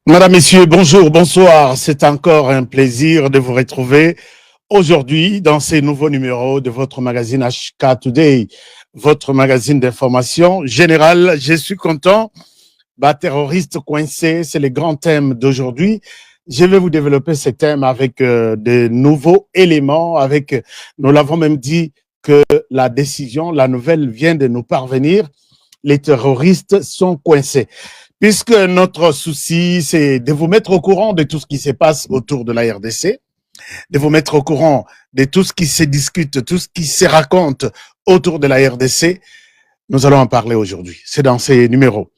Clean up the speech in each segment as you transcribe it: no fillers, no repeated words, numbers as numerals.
Madame, Messieurs, bonjour, bonsoir. C'est encore un plaisir de vous retrouver aujourd'hui dans ces nouveaux numéros de votre magazine HK Today, votre magazine d'information générale. Je suis content. Terroriste coincé, c'est le grand thème d'aujourd'hui. Je vais vous développer ce thème avec de nouveaux éléments. Nous l'avons même dit que la décision, la nouvelle vient de nous parvenir. Les terroristes sont coincés. Puisque notre souci, c'est de vous mettre au courant de tout ce qui se passe autour de la RDC, de vous mettre au courant de tout ce qui se discute, tout ce qui se raconte autour de la RDC, nous allons en parler aujourd'hui. C'est dans ces numéros.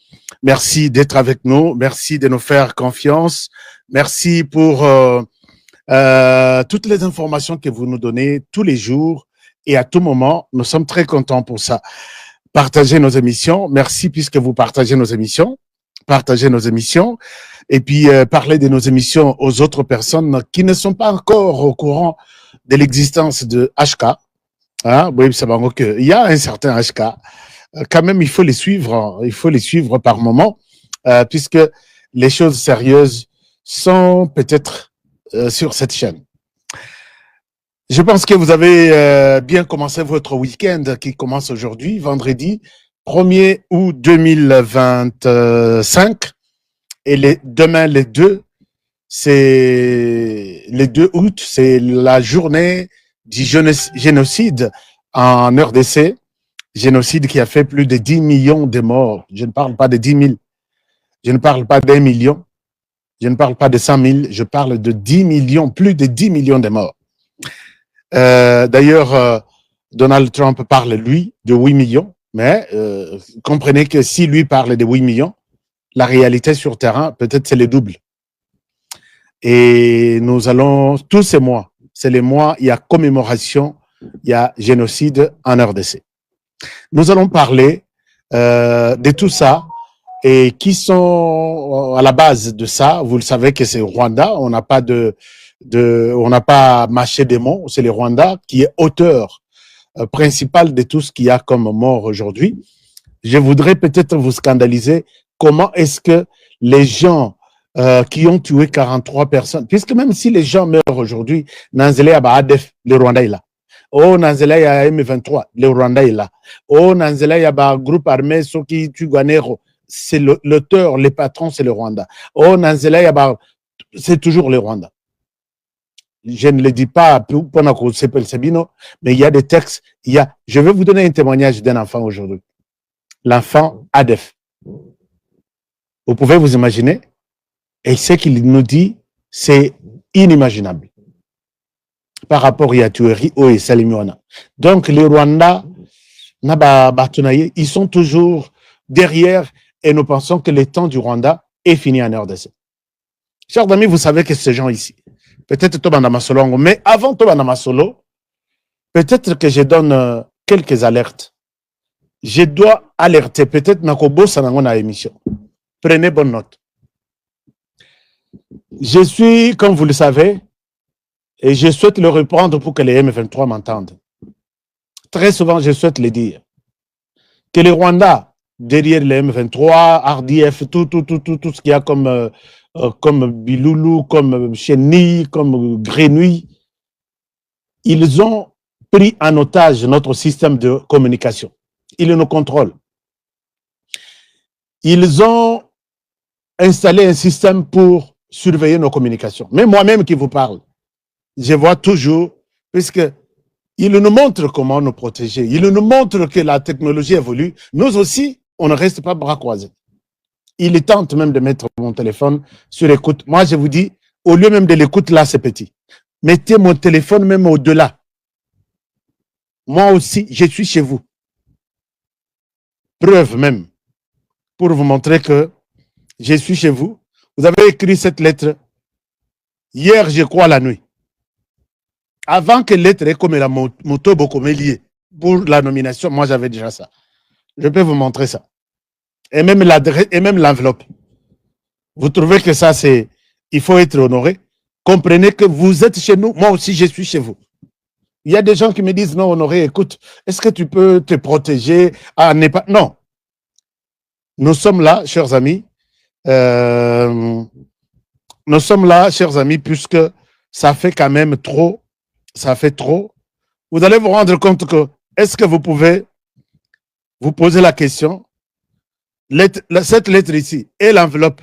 Merci d'être avec nous. Merci de nous faire confiance. Merci pour toutes les informations que vous nous donnez tous les jours et à tout moment. Nous sommes très contents pour ça. Partagez nos émissions. Merci puisque vous partagez nos émissions. Partagez nos émissions et puis parler de nos émissions aux autres personnes qui ne sont pas encore au courant de l'existence de HK. Hein? Oui, c'est bon, il y a un certain HK. Quand même, il faut les suivre par moment, puisque les choses sérieuses sont peut-être sur cette chaîne. Je pense que vous avez bien commencé votre week-end qui commence aujourd'hui, vendredi 1er août 2025, et demain le 2 août, c'est la journée du génocide en RDC, génocide qui a fait plus de 10 millions de morts. Je ne parle pas de 10 000, je ne parle pas d'1 million, je ne parle pas de 100 000, je parle de 10 millions, plus de 10 millions de morts. D'ailleurs, Donald Trump parle, lui, de 8 millions. Mais comprenez que si lui parle de 8 millions, la réalité sur terrain, peut-être c'est le double. Et nous allons, tous ces mois, c'est les mois, il y a commémoration, il y a génocide en RDC. Nous allons parler de tout ça et qui sont à la base de ça. Vous le savez que c'est Rwanda, on n'a pas on n'a pas mâché des mots, c'est le Rwanda qui est auteur principal de tout ce qu'il y a comme mort aujourd'hui. Je voudrais peut-être vous scandaliser. Comment est-ce que les gens qui ont tué 43 personnes, puisque même si les gens meurent aujourd'hui, Nanzele Yaba Adef, le Rwanda est là. Oh, Nanzele Yaba M23, le Rwanda est là. Oh, Nanzele Yaba groupe armé Soki Tuganero, c'est l'auteur, le patron, c'est le Rwanda. Oh, Nanzele Yaba, c'est toujours le Rwanda. Je ne le dis pas pendant qu'on s'appelle Sabino, mais il y a des textes. Je vais vous donner un témoignage d'un enfant aujourd'hui. L'enfant Adef. Vous pouvez vous imaginer? Et ce qu'il nous dit, c'est inimaginable. Par rapport à Tueri et Salimiona. Donc, les Rwandais, ils sont toujours derrière et nous pensons que le temps du Rwanda est fini en RDC. Chers amis, vous savez que ces gens ici, peut-être Tobanda Masolo, mais avant Tobanda Masolo, peut-être que je donne quelques alertes. Je dois alerter, peut-être Nakobo Sanangona émission. Prenez bonne note. Je suis, comme vous le savez, et je souhaite le reprendre pour que les M23 m'entendent. Très souvent, je souhaite le dire. Que les Rwandais, derrière les M23, RDF, tout ce qu'il y a comme Biloulou, comme Chenille, comme Grenouille, ils ont pris en otage notre système de communication. Ils nous contrôlent. Ils ont installé un système pour surveiller nos communications. Mais moi-même qui vous parle, je vois toujours, puisque ils nous montrent comment nous protéger. Ils nous montrent que la technologie évolue. Nous aussi, on ne reste pas bras croisés. Ils tentent même de mettre mon téléphone sur écoute. Moi, je vous dis, au lieu même de l'écoute, là, c'est petit. Mettez mon téléphone même au-delà. Moi aussi, je suis chez vous. Preuve même, pour vous montrer que je suis chez vous. Vous avez écrit cette lettre hier, je crois, la nuit. Avant que lettre ait comme la moto Bokomélié pour la nomination, moi, j'avais déjà ça. Je peux vous montrer ça. Et même l'adresse, et même l'enveloppe. Vous trouvez que ça, c'est... Il faut être honoré. Comprenez que vous êtes chez nous, moi aussi, je suis chez vous. Il y a des gens qui me disent, non, Honoré, écoute, est-ce que tu peux te protéger? Ah, n'est pas... Non. Nous sommes là, chers amis. nous sommes là, chers amis, puisque ça fait quand même trop, ça fait trop. Vous allez vous rendre compte que, est-ce que vous pouvez vous poser la question, cette lettre ici, et l'enveloppe,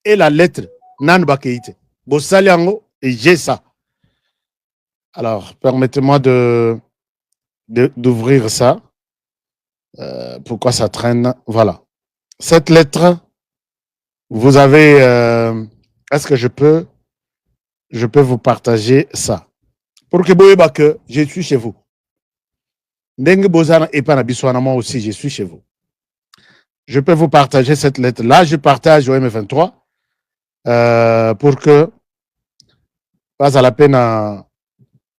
et la lettre, Nan Bakeite, Bossaliango, et j'ai ça. Alors, permettez-moi d'ouvrir ça. Pourquoi ça traîne? Voilà. Cette lettre, vous avez... est-ce que je peux vous partager ça? Pour que vous voyez que je suis chez vous. Ndenge Bozana et Panabiswana, moi aussi, je suis chez vous. Je peux vous partager cette lettre. Là, je partage au M23 pour que, pas à la peine à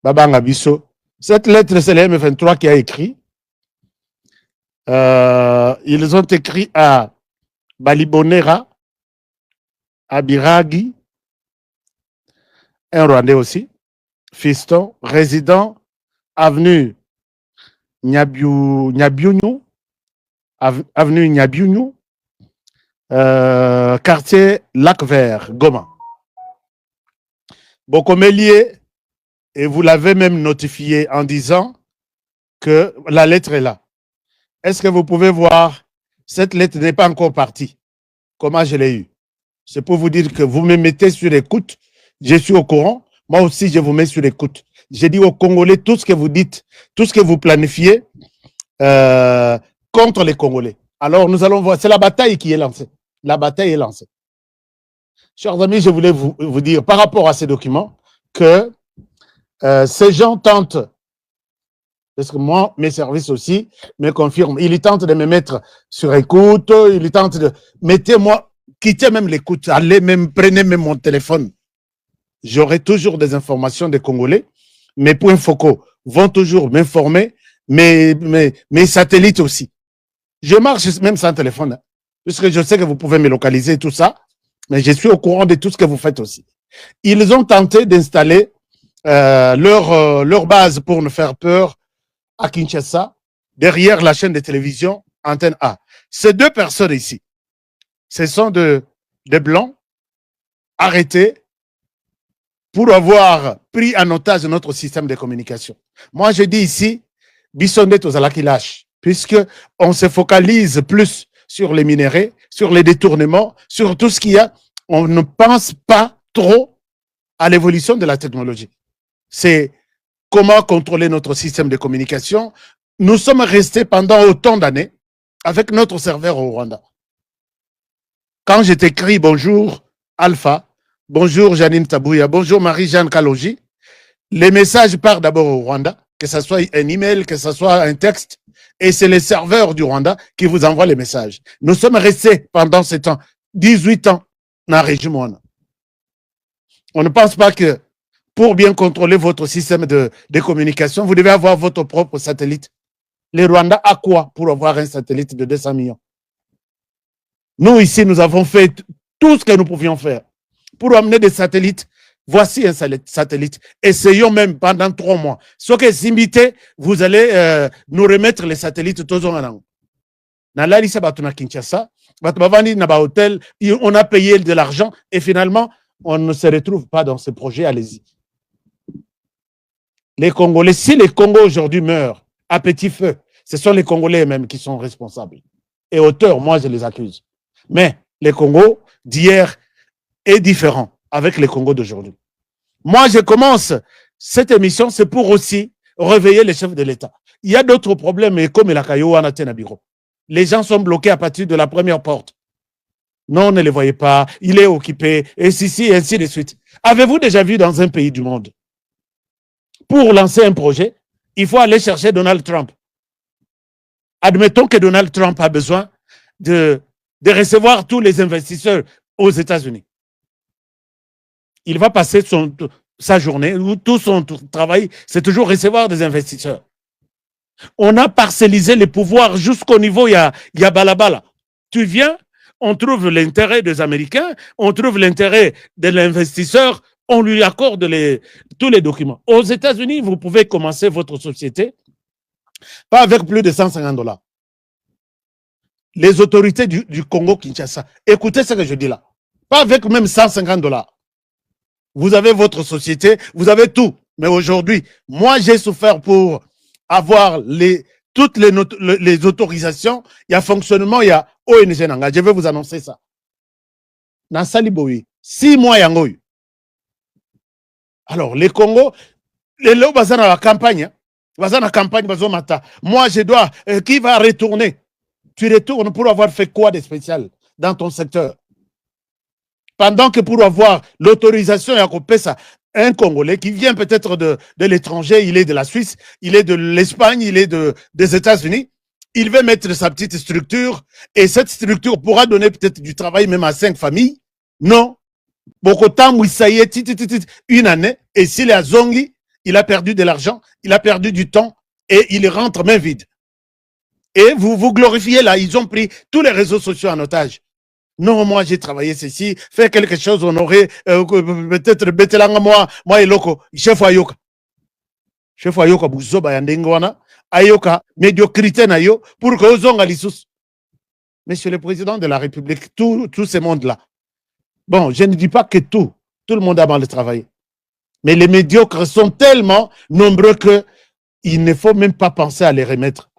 Babanga Bisso. Cette lettre, c'est le M23 qui a écrit. Ils ont écrit à Balibonera, à Biragi, un Rwandais aussi, Fiston, résident, avenue Nyabiounou, avenue Nyabiounou, quartier Lac Vert, Goma. Bokomelier, et vous l'avez même notifié en disant que la lettre est là. Est-ce que vous pouvez voir, cette lettre n'est pas encore partie. Comment je l'ai eu? C'est pour vous dire que vous me mettez sur écoute. Je suis au courant. Moi aussi, je vous mets sur écoute. J'ai dit aux Congolais, tout ce que vous dites, tout ce que vous planifiez contre les Congolais. Alors, nous allons voir. C'est la bataille qui est lancée. La bataille est lancée. Chers amis, je voulais vous dire, par rapport à ces documents, que ces gens tentent, parce que moi, mes services aussi me confirment, ils tentent de me mettre sur écoute, ils tentent de... Mettez-moi, quittez même l'écoute, allez même, prenez même mon téléphone. J'aurai toujours des informations des Congolais. Mes points focaux vont toujours m'informer, mes satellites aussi. Je marche même sans téléphone, hein, puisque je sais que vous pouvez me localiser, tout ça, mais je suis au courant de tout ce que vous faites aussi. Ils ont tenté d'installer leur base pour nous faire peur à Kinshasa, derrière la chaîne de télévision Antenne A. Ces deux personnes ici, ce sont des Blancs arrêtés pour avoir pris en otage notre système de communication. Moi, je dis ici, Bissondet aux Alakilash, puisqu'on se focalise plus sur les minéraux, sur les détournements, sur tout ce qu'il y a. On ne pense pas trop à l'évolution de la technologie. C'est comment contrôler notre système de communication. Nous sommes restés pendant autant d'années avec notre serveur au Rwanda. Quand je t'écris bonjour Alpha, bonjour Janine Tabouya, bonjour Marie-Jeanne Kalogi, les messages partent d'abord au Rwanda, que ce soit un email, que ce soit un texte, et c'est les serveurs du Rwanda qui vous envoient les messages. Nous sommes restés pendant ce temps, 18 ans, dans le régime. On ne pense pas que pour bien contrôler votre système de communication, vous devez avoir votre propre satellite. Les Rwandais a quoi pour avoir un satellite de 200 millions? Nous, ici, nous avons fait tout ce que nous pouvions faire pour amener des satellites. Voici un satellite. Essayons même pendant 3 mois. Ce que c'est vous allez nous remettre les satellites tous en an. On a payé de l'argent et finalement, on ne se retrouve pas dans ce projet. Allez-y. Les Congolais, si les Congos aujourd'hui meurent à petit feu, ce sont les Congolais eux-mêmes qui sont responsables. Et auteurs, moi, je les accuse. Mais les Congos d'hier est différent avec les Congos d'aujourd'hui. Moi, je commence cette émission, c'est pour aussi réveiller les chefs de l'État. Il y a d'autres problèmes, comme la Kayo Anatenabiro. Les gens sont bloqués à partir de la première porte. Non, ne les voyez pas, il est occupé, et et ainsi de suite. Avez-vous déjà vu dans un pays du monde? Pour lancer un projet, il faut aller chercher Donald Trump. Admettons que Donald Trump a besoin de recevoir tous les investisseurs aux États-Unis. Il va passer sa journée, ou tout son travail, c'est toujours recevoir des investisseurs. On a parcellisé les pouvoirs jusqu'au niveau, il y a balabala. Tu viens, on trouve l'intérêt des Américains, on trouve l'intérêt de l'investisseur, on lui accorde tous les documents. Aux États-Unis, vous pouvez commencer votre société, pas avec plus de $150. Les autorités du Congo-Kinshasa, écoutez ce que je dis là. Pas avec même 150 $. Vous avez votre société, vous avez tout. Mais aujourd'hui, moi, j'ai souffert pour avoir toutes les autorisations. Il y a fonctionnement, il y a ONG Nanga. Je vais vous annoncer ça. Dans Saliboui, 6 mois yangoy. Alors, les Congo, les lots basés dans la campagne, moi, je dois, qui va retourner? Tu retournes pour avoir fait quoi de spécial dans ton secteur? Pendant que pour avoir l'autorisation, un Congolais qui vient peut-être de l'étranger, il est de la Suisse, il est de l'Espagne, il est des États-Unis, il veut mettre sa petite structure et cette structure pourra donner peut-être du travail même à 5 familles. Non. Beaucoup de temps, une année, et s'il est à Zongi, il a perdu de l'argent, il a perdu du temps et il rentre main vide. Et vous glorifiez là, ils ont pris tous les réseaux sociaux en otage. Non, moi j'ai travaillé ceci, fait quelque chose, on aurait peut-être betelanga moi et loco, chef Ayoka. Chef Ayoka buzoba yandengwana, Ayoka médiocrité na yo pour que ozonga lissus. Monsieur le président de la République, tout ce monde-là. Bon, je ne dis pas que tout le monde a mal travaillé. Mais les médiocres sont tellement nombreux qu'il ne faut même pas penser à les remettre.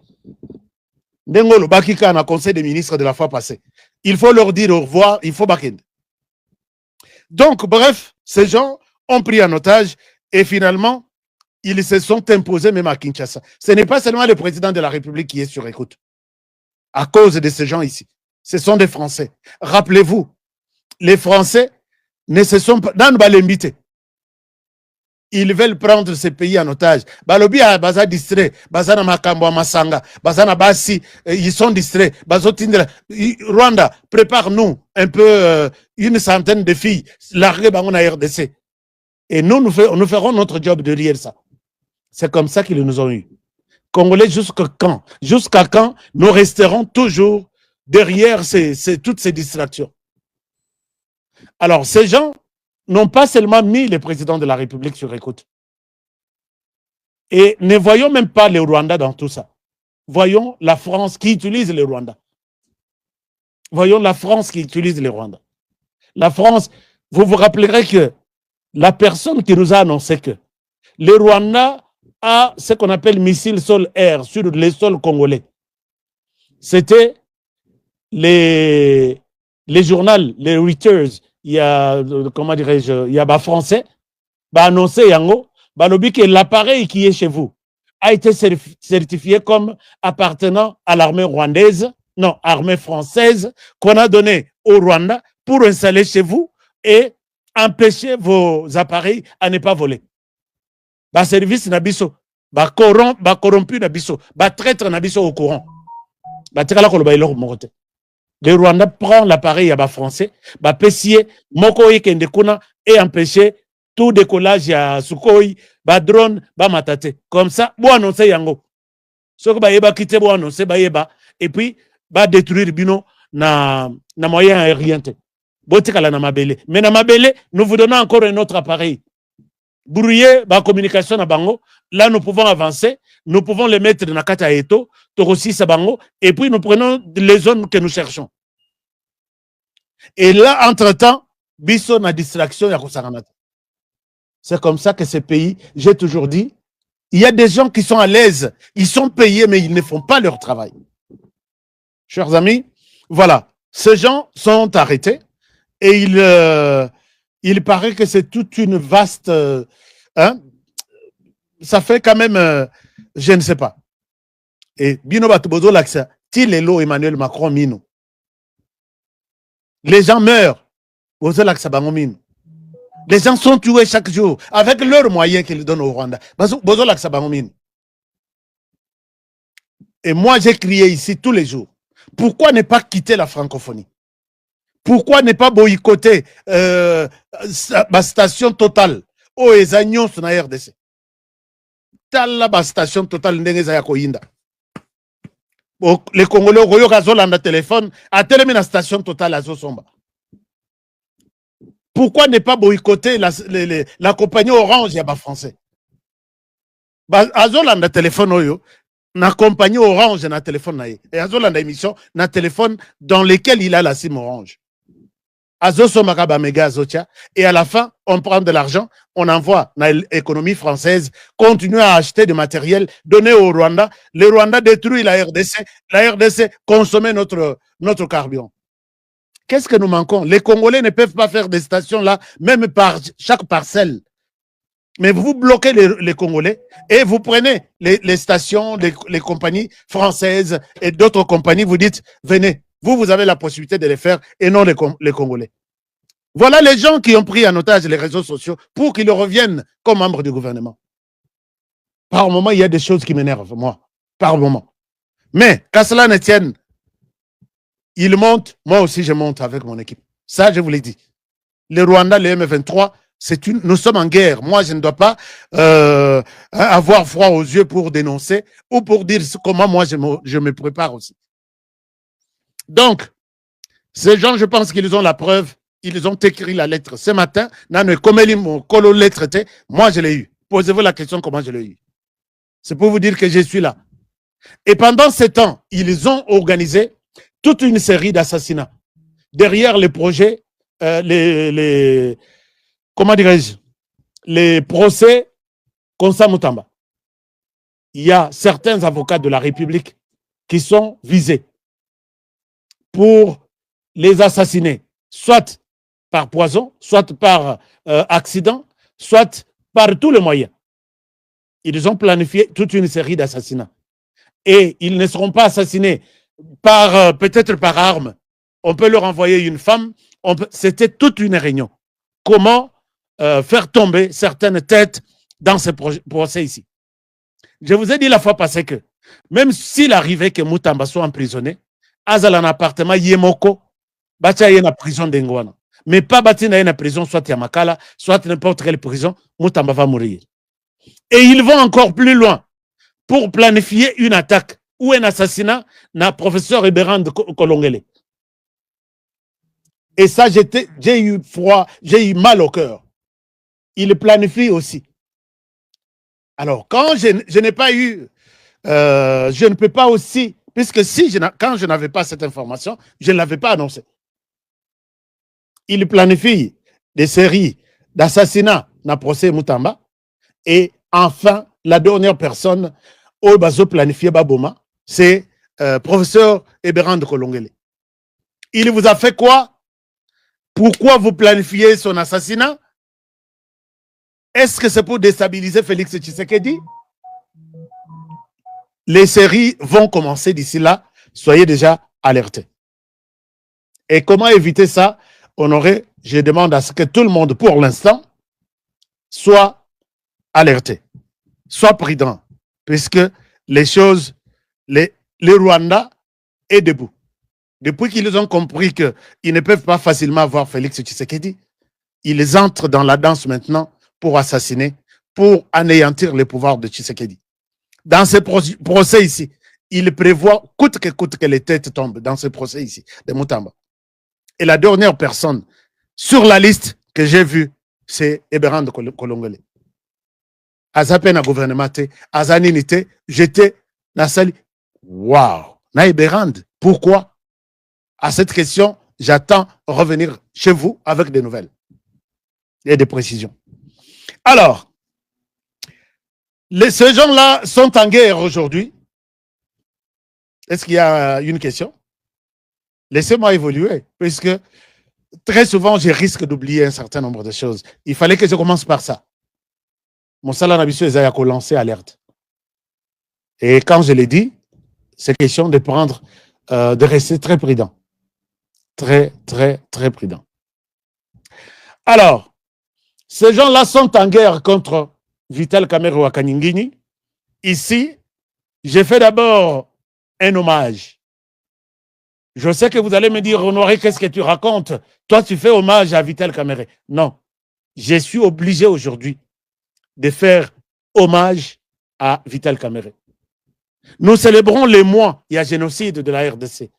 Ndengolo Bakika na conseil des ministres de la fois passée. Il faut leur dire au revoir, il faut Bakende. Donc, bref, ces gens ont pris en otage et finalement, ils se sont imposés même à Kinshasa. Ce n'est pas seulement le président de la République qui est sur écoute. À cause de ces gens ici. Ce sont des Français. Rappelez-vous, les Français ne se sont pas dans Balemité. Ils veulent prendre ces pays en otage. Balobi a baza distrait, baza na makambo masanga, baza na basi, ils sont distraits. Rwanda, prépare-nous un peu une centaine de filles larguées dans la RDC. Et nous ferons notre job de rire ça. C'est comme ça qu'ils nous ont eu. Congolais, jusqu'à quand? Jusqu'à quand nous resterons toujours derrière toutes ces distractions? Alors, ces gens n'ont pas seulement mis le président de la République sur écoute. Et ne voyons même pas le Rwanda dans tout ça. Voyons la France qui utilise le Rwanda. Voyons la France qui utilise le Rwanda. La France, vous vous rappellerez que la personne qui nous a annoncé que le Rwanda a ce qu'on appelle missile sol-air sur les sols congolais. C'était les journaux, les Reuters, il y a, comment dirais-je, il y a français, annoncé yango, lobi que l'appareil qui est chez vous a été certifié comme appartenant à l'armée rwandaise, non, armée française, qu'on a donné au Rwanda pour installer chez vous et empêcher vos appareils à ne pas voler. Service nabiso, corrompu nabiso, traître nabiso au courant. Le Rwanda prend l'appareil à français, pessier, moko yekende kuna et empêcher tout décollage à Sukhoi, drone, matate. Comme ça, bo annoncer yango. Soko yeba quitter bo annoncer yeba et puis détruire bino na moyen aérien. Botikala na mabele. Mais na mabele, nous vous donnons encore un autre appareil. Brouiller communication na bango, là nous pouvons avancer, nous pouvons les mettre dans la kata eto, torossi sa bango, et puis nous prenons les zones que nous cherchons. Et là, entre-temps, biso na distraction ya kosaranata. C'est comme ça que ces pays, j'ai toujours dit, il y a des gens qui sont à l'aise, ils sont payés, mais ils ne font pas leur travail. Chers amis, voilà, ces gens sont arrêtés et il paraît que c'est toute une vaste... ça fait quand même... je ne sais pas. Et Bino Batubozo Laksa, Tilelo Emmanuel Macron Mino. Les gens meurent. Bozo Laksa Bango Mino. Les gens sont tués chaque jour avec leurs moyens qu'ils donnent au Rwanda. Bozo Laksa Bango Mino. Et moi, j'ai crié ici tous les jours. Pourquoi ne pas quitter la francophonie? Pourquoi ne pas boycotter ma station totale au Ezagnon sur la RDC? Tala ba station totale ndenge za koyinda. Les Congolais ont un téléphone à télé station totale à Zosomba. Pourquoi ne pas boycotter la compagnie Orange yaba français? Azolanda téléphone oyo na compagnie Orange na téléphone na et Azolanda émission na téléphone dans lequel il a la SIM Orange. et à la fin, on prend de l'argent, on envoie dans l'économie française, continue à acheter du matériel, donner au Rwanda. Le Rwanda détruit la RDC consomme notre carburant. Qu'est-ce que nous manquons? Les Congolais ne peuvent pas faire des stations là, même par chaque parcelle. Mais vous bloquez les Congolais et vous prenez les stations, les compagnies françaises et d'autres compagnies, vous dites, venez, vous avez la possibilité de les faire et non les Congolais. Voilà les gens qui ont pris en otage les réseaux sociaux pour qu'ils reviennent comme membres du gouvernement. Par moment, il y a des choses qui m'énervent, moi, par moment. Mais qu'à cela ne tienne, ils montent, moi aussi je monte avec mon équipe. Ça, je vous l'ai dit. Les Rwandais, les M23, nous sommes en guerre. Moi, je ne dois pas avoir froid aux yeux pour dénoncer ou pour dire comment moi je me prépare aussi. Donc, ces gens, je pense qu'ils ont la preuve. Ils ont écrit la lettre ce matin. Moi, je l'ai eu. Posez-vous la question comment je l'ai eu. C'est pour vous dire que je suis là. Et pendant ce temps, ils ont organisé toute une série d'assassinats. Derrière les projets, comment dirais-je, les procès Konsa Mutamba. Il y a certains avocats de la République qui sont visés pour les assassiner, soit par poison, soit par accident, soit par tous les moyens. Ils ont planifié toute une série d'assassinats. Et ils ne seront pas assassinés par peut-être par arme. On peut leur envoyer une femme. C'était toute une réunion. Comment faire tomber certaines têtes dans ce procès ici. Je vous ai dit la fois passée que même s'il arrivait que Mutamba soit emprisonné, Azal en appartement Yemoko, Batia y a une prison d'Engwana. Mais pas Batina y a une prison, soit Yamakala, soit n'importe quelle prison, Mutamba va mourir. Et ils vont encore plus loin pour planifier une attaque ou un assassinat na professeur Eberand Kolongele. Et ça, j'ai eu froid, j'ai eu mal au cœur. Il planifie aussi. Alors, quand je n'ai pas eu, je ne peux pas aussi, puisque quand je n'avais pas cette information, je ne l'avais pas annoncé. Il planifie des séries d'assassinats dans le procès Mutamba. Et enfin, la dernière personne au bazo planifié Baboma, c'est professeur Eberand Kolongele. Il vous a fait quoi? Pourquoi vous planifiez son assassinat? Est-ce que c'est pour déstabiliser Félix Tshisekedi? Les séries vont commencer d'ici là. Soyez déjà alertés. Et comment éviter ça? Honoré, je demande à ce que tout le monde, pour l'instant, soit alerté, soit prudent, puisque les choses, les Rwandais est debout. Depuis qu'ils ont compris qu'ils ne peuvent pas facilement avoir Félix Tshisekedi, ils entrent dans la danse maintenant pour assassiner, pour anéantir le pouvoir de Tshisekedi. Dans ce procès ici, il prévoit coûte que les têtes tombent dans ce procès ici de Mutamba. Et la dernière personne sur la liste que j'ai vue, c'est Eberand Kolongele. Azapena gouvernement, Azaninite, j'étais na sali. Waouh! Na Eberand, pourquoi? À cette question, j'attends revenir chez vous avec des nouvelles et des précisions. Alors, ces gens-là sont en guerre aujourd'hui. Est-ce qu'il y a une question? Laissez-moi évoluer, puisque très souvent, je risque d'oublier un certain nombre de choses. Il fallait que je commence par ça. Mon salaire d'habitude est à lancer alerte. Et quand je l'ai dit, c'est question de prendre, de rester très prudent. Très, très, très prudent. Alors, ces gens-là sont en guerre contre Vital Kamerhe Wakanyingini. Ici, j'ai fait d'abord un hommage. Je sais que vous allez me dire, Honoré, qu'est-ce que tu racontes? Toi, tu fais hommage à Vital Kamerhe. Non, je suis obligé aujourd'hui de faire hommage à Vital Kamerhe. Nous célébrons les mois, il y a génocide de la RDC.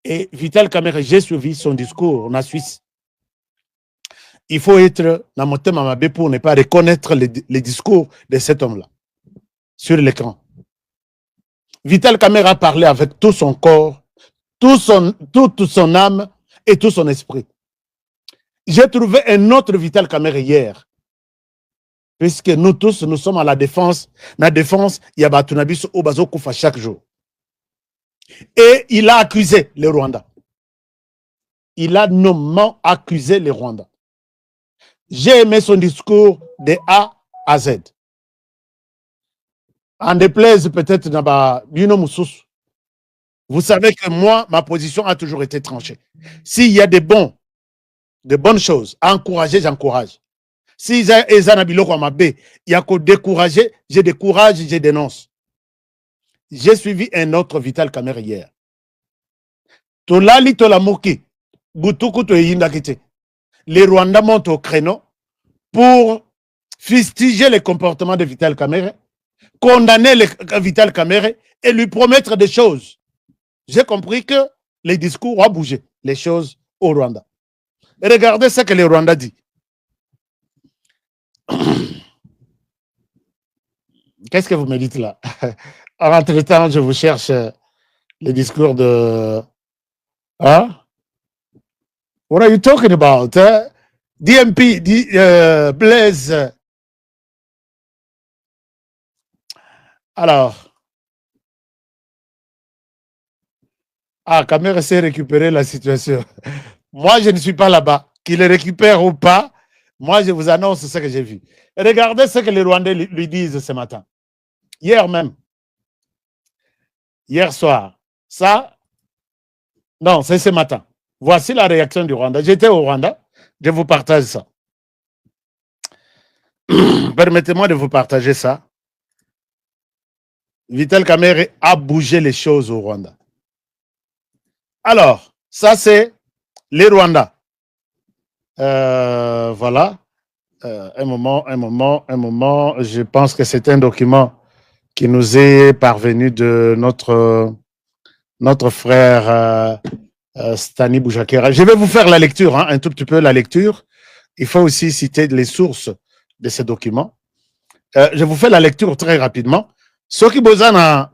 Et Vital Kamerhe, j'ai suivi son discours en Suisse. Il faut être dans mon thème pour ne pas reconnaître les discours de cet homme-là sur l'écran. Vital Kamerhe a parlé avec tout son corps, toute son âme et tout son esprit. J'ai trouvé un autre Vital Kamerhe hier. Puisque nous tous, nous sommes à la défense. La défense, il y a Batunabis Obazo Koufa chaque jour. Et il a accusé les Rwandais. Il a nommément accusé les Rwandais. J'ai aimé son discours de A à Z. En déplaise peut-être dans Bino Moussous. Vous savez que moi, ma position a toujours été tranchée. S'il y a de bonnes choses à encourager, j'encourage. Si il y a qu'à décourager, je décourage, je dénonce. J'ai suivi un autre Vital Kamerhe hier. Tolali Tolamoki, Gutuku Toyindakite. Les Rwandais montent au créneau pour fustiger les comportements de Vital Kamerhe, condamner Vital Kamerhe et lui promettre des choses. J'ai compris que les discours ont bougé, les choses au Rwanda. Et regardez ce que les Rwandais disent. Qu'est-ce que vous me dites là? En entre-temps, je vous cherche les discours de... Hein? What are you talking about? DMP, Blaise. Alors. Kamerhe sait récupérer la situation. Moi, je ne suis pas là-bas. Qu'il le récupère ou pas, moi, je vous annonce ce que j'ai vu. Et regardez ce que les Rwandais lui disent ce matin. Hier même. Hier soir. Ça, non, c'est ce matin. Voici la réaction du Rwanda. J'étais au Rwanda. Je vous partage ça. Permettez-moi de vous partager ça. Vital Kamerhe a bougé les choses au Rwanda. Alors, ça c'est les Rwandais. Voilà. Un moment. Je pense que c'est un document qui nous est parvenu de notre frère Stani Boujakera. Je vais vous faire la lecture, un tout petit peu la lecture. Il faut aussi citer les sources de ces documents. Je vous fais la lecture très rapidement. Ce qui Bozana,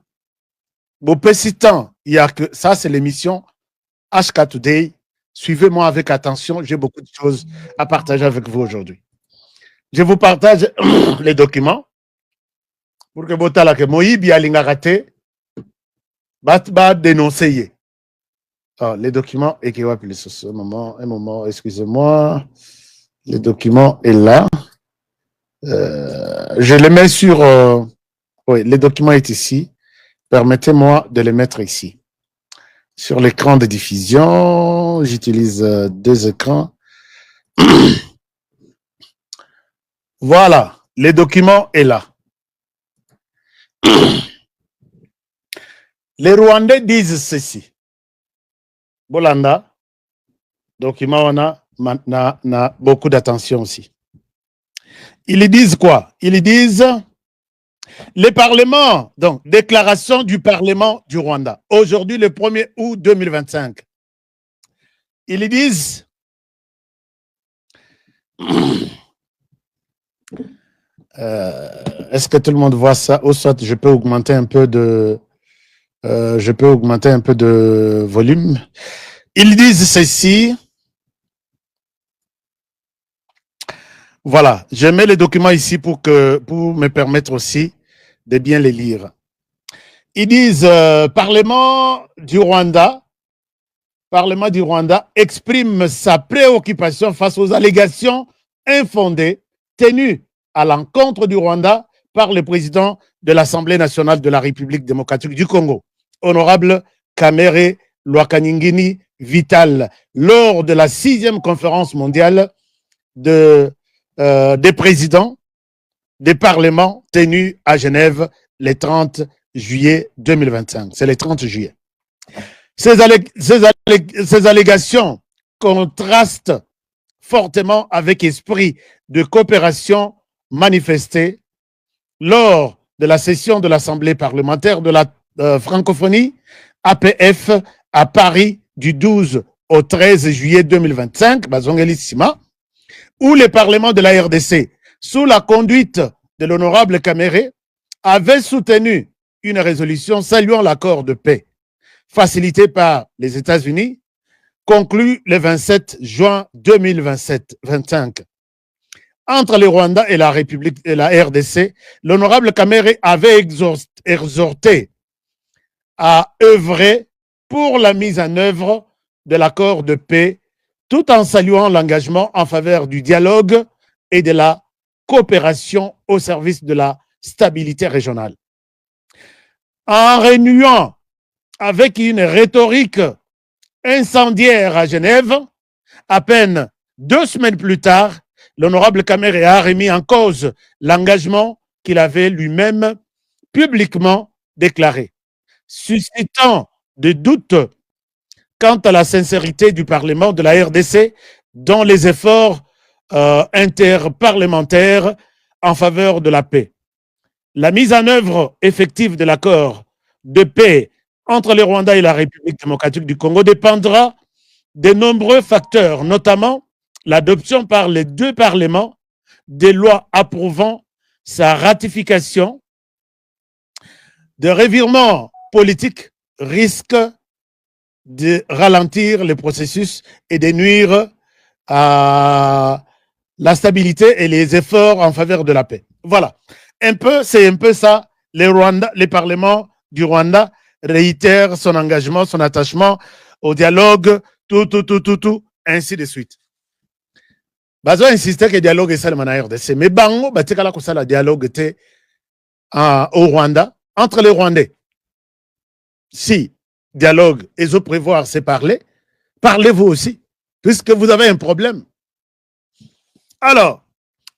il y a que ça, c'est l'émission HK Today. Suivez-moi avec attention. J'ai beaucoup de choses à partager avec vous aujourd'hui. Je vous partage les documents pour que Botala que Moïbi Alingaraté va dénoncer. Les documents et qui va appeler ce moment, un moment, excusez-moi. Les documents est là. Je les mets sur. Oui, les documents est ici. Permettez-moi de les mettre ici. Sur l'écran de diffusion, j'utilise deux écrans. Voilà, les documents est là. Les Rwandais disent ceci. Bolanda, document, on a beaucoup d'attention aussi. Ils disent quoi? Ils disent les parlements, donc déclaration du Parlement du Rwanda, aujourd'hui le 1er août 2025. Ils disent est-ce que tout le monde voit ça? Ou soit je peux augmenter un peu de volume. Ils disent ceci. Voilà, je mets les documents ici pour me permettre aussi de bien les lire. Ils disent Parlement du Rwanda exprime sa préoccupation face aux allégations infondées tenues à l'encontre du Rwanda par le président de l'Assemblée nationale de la République démocratique du Congo, honorable Kamerhe Lwakanyingini Vital, lors de la 6e conférence mondiale des présidents des parlements tenus à Genève le 30 juillet 2025. C'est le 30 juillet. Ces allégations contrastent fortement avec l'esprit de coopération manifesté lors de la session de l'Assemblée parlementaire de la francophonie APF à Paris du 12 au 13 juillet 2025, où le Parlement de la RDC, sous la conduite de l'honorable Kamerhe, avait soutenu une résolution saluant l'accord de paix facilité par les États-Unis conclu le 27 juin 2025. Entre le Rwanda et la République et la RDC, l'honorable Kamere avait exhorté à œuvrer pour la mise en œuvre de l'accord de paix, tout en saluant l'engagement en faveur du dialogue et de la coopération au service de la stabilité régionale. En renouant avec une rhétorique incendiaire à Genève, à peine 2 semaines plus tard, l'honorable Kamere a remis en cause l'engagement qu'il avait lui-même publiquement déclaré, suscitant des doutes quant à la sincérité du Parlement de la RDC dans les efforts interparlementaires en faveur de la paix. La mise en œuvre effective de l'accord de paix entre le Rwanda et la République démocratique du Congo dépendra de nombreux facteurs, notamment l'adoption par les 2 parlements des lois approuvant sa ratification. De revirements politiques risquent de ralentir le processus et de nuire à la stabilité et les efforts en faveur de la paix. Voilà. C'est un peu ça. Le Parlement du Rwanda réitère son engagement, son attachement au dialogue, tout, ainsi de suite. Bazo insistait que le dialogue est ça le manière de RDC. Mais bango, batikala ko ça le dialogue était au Rwanda, entre les Rwandais. Si dialogue et je prévoir c'est parler, parlez-vous aussi, puisque vous avez un problème. Alors,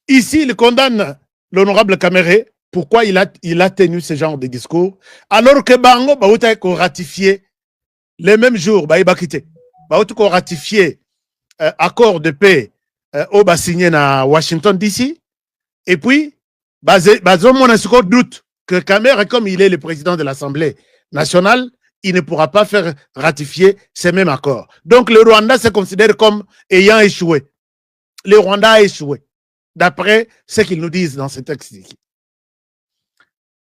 ici, il condamne l'honorable Kamere. Pourquoi il a tenu ce genre de discours, alors que Bango a ratifié les mêmes jours, il a quitté. Il a ratifié accord de paix au signé à Washington DC. Et puis, on doute que Kamere, comme il est le président de l'Assemblée nationale, il ne pourra pas faire ratifier ces mêmes accords. Donc, le Rwanda se considère comme ayant échoué. Le Rwanda a échoué, d'après ce qu'ils nous disent dans ce texte.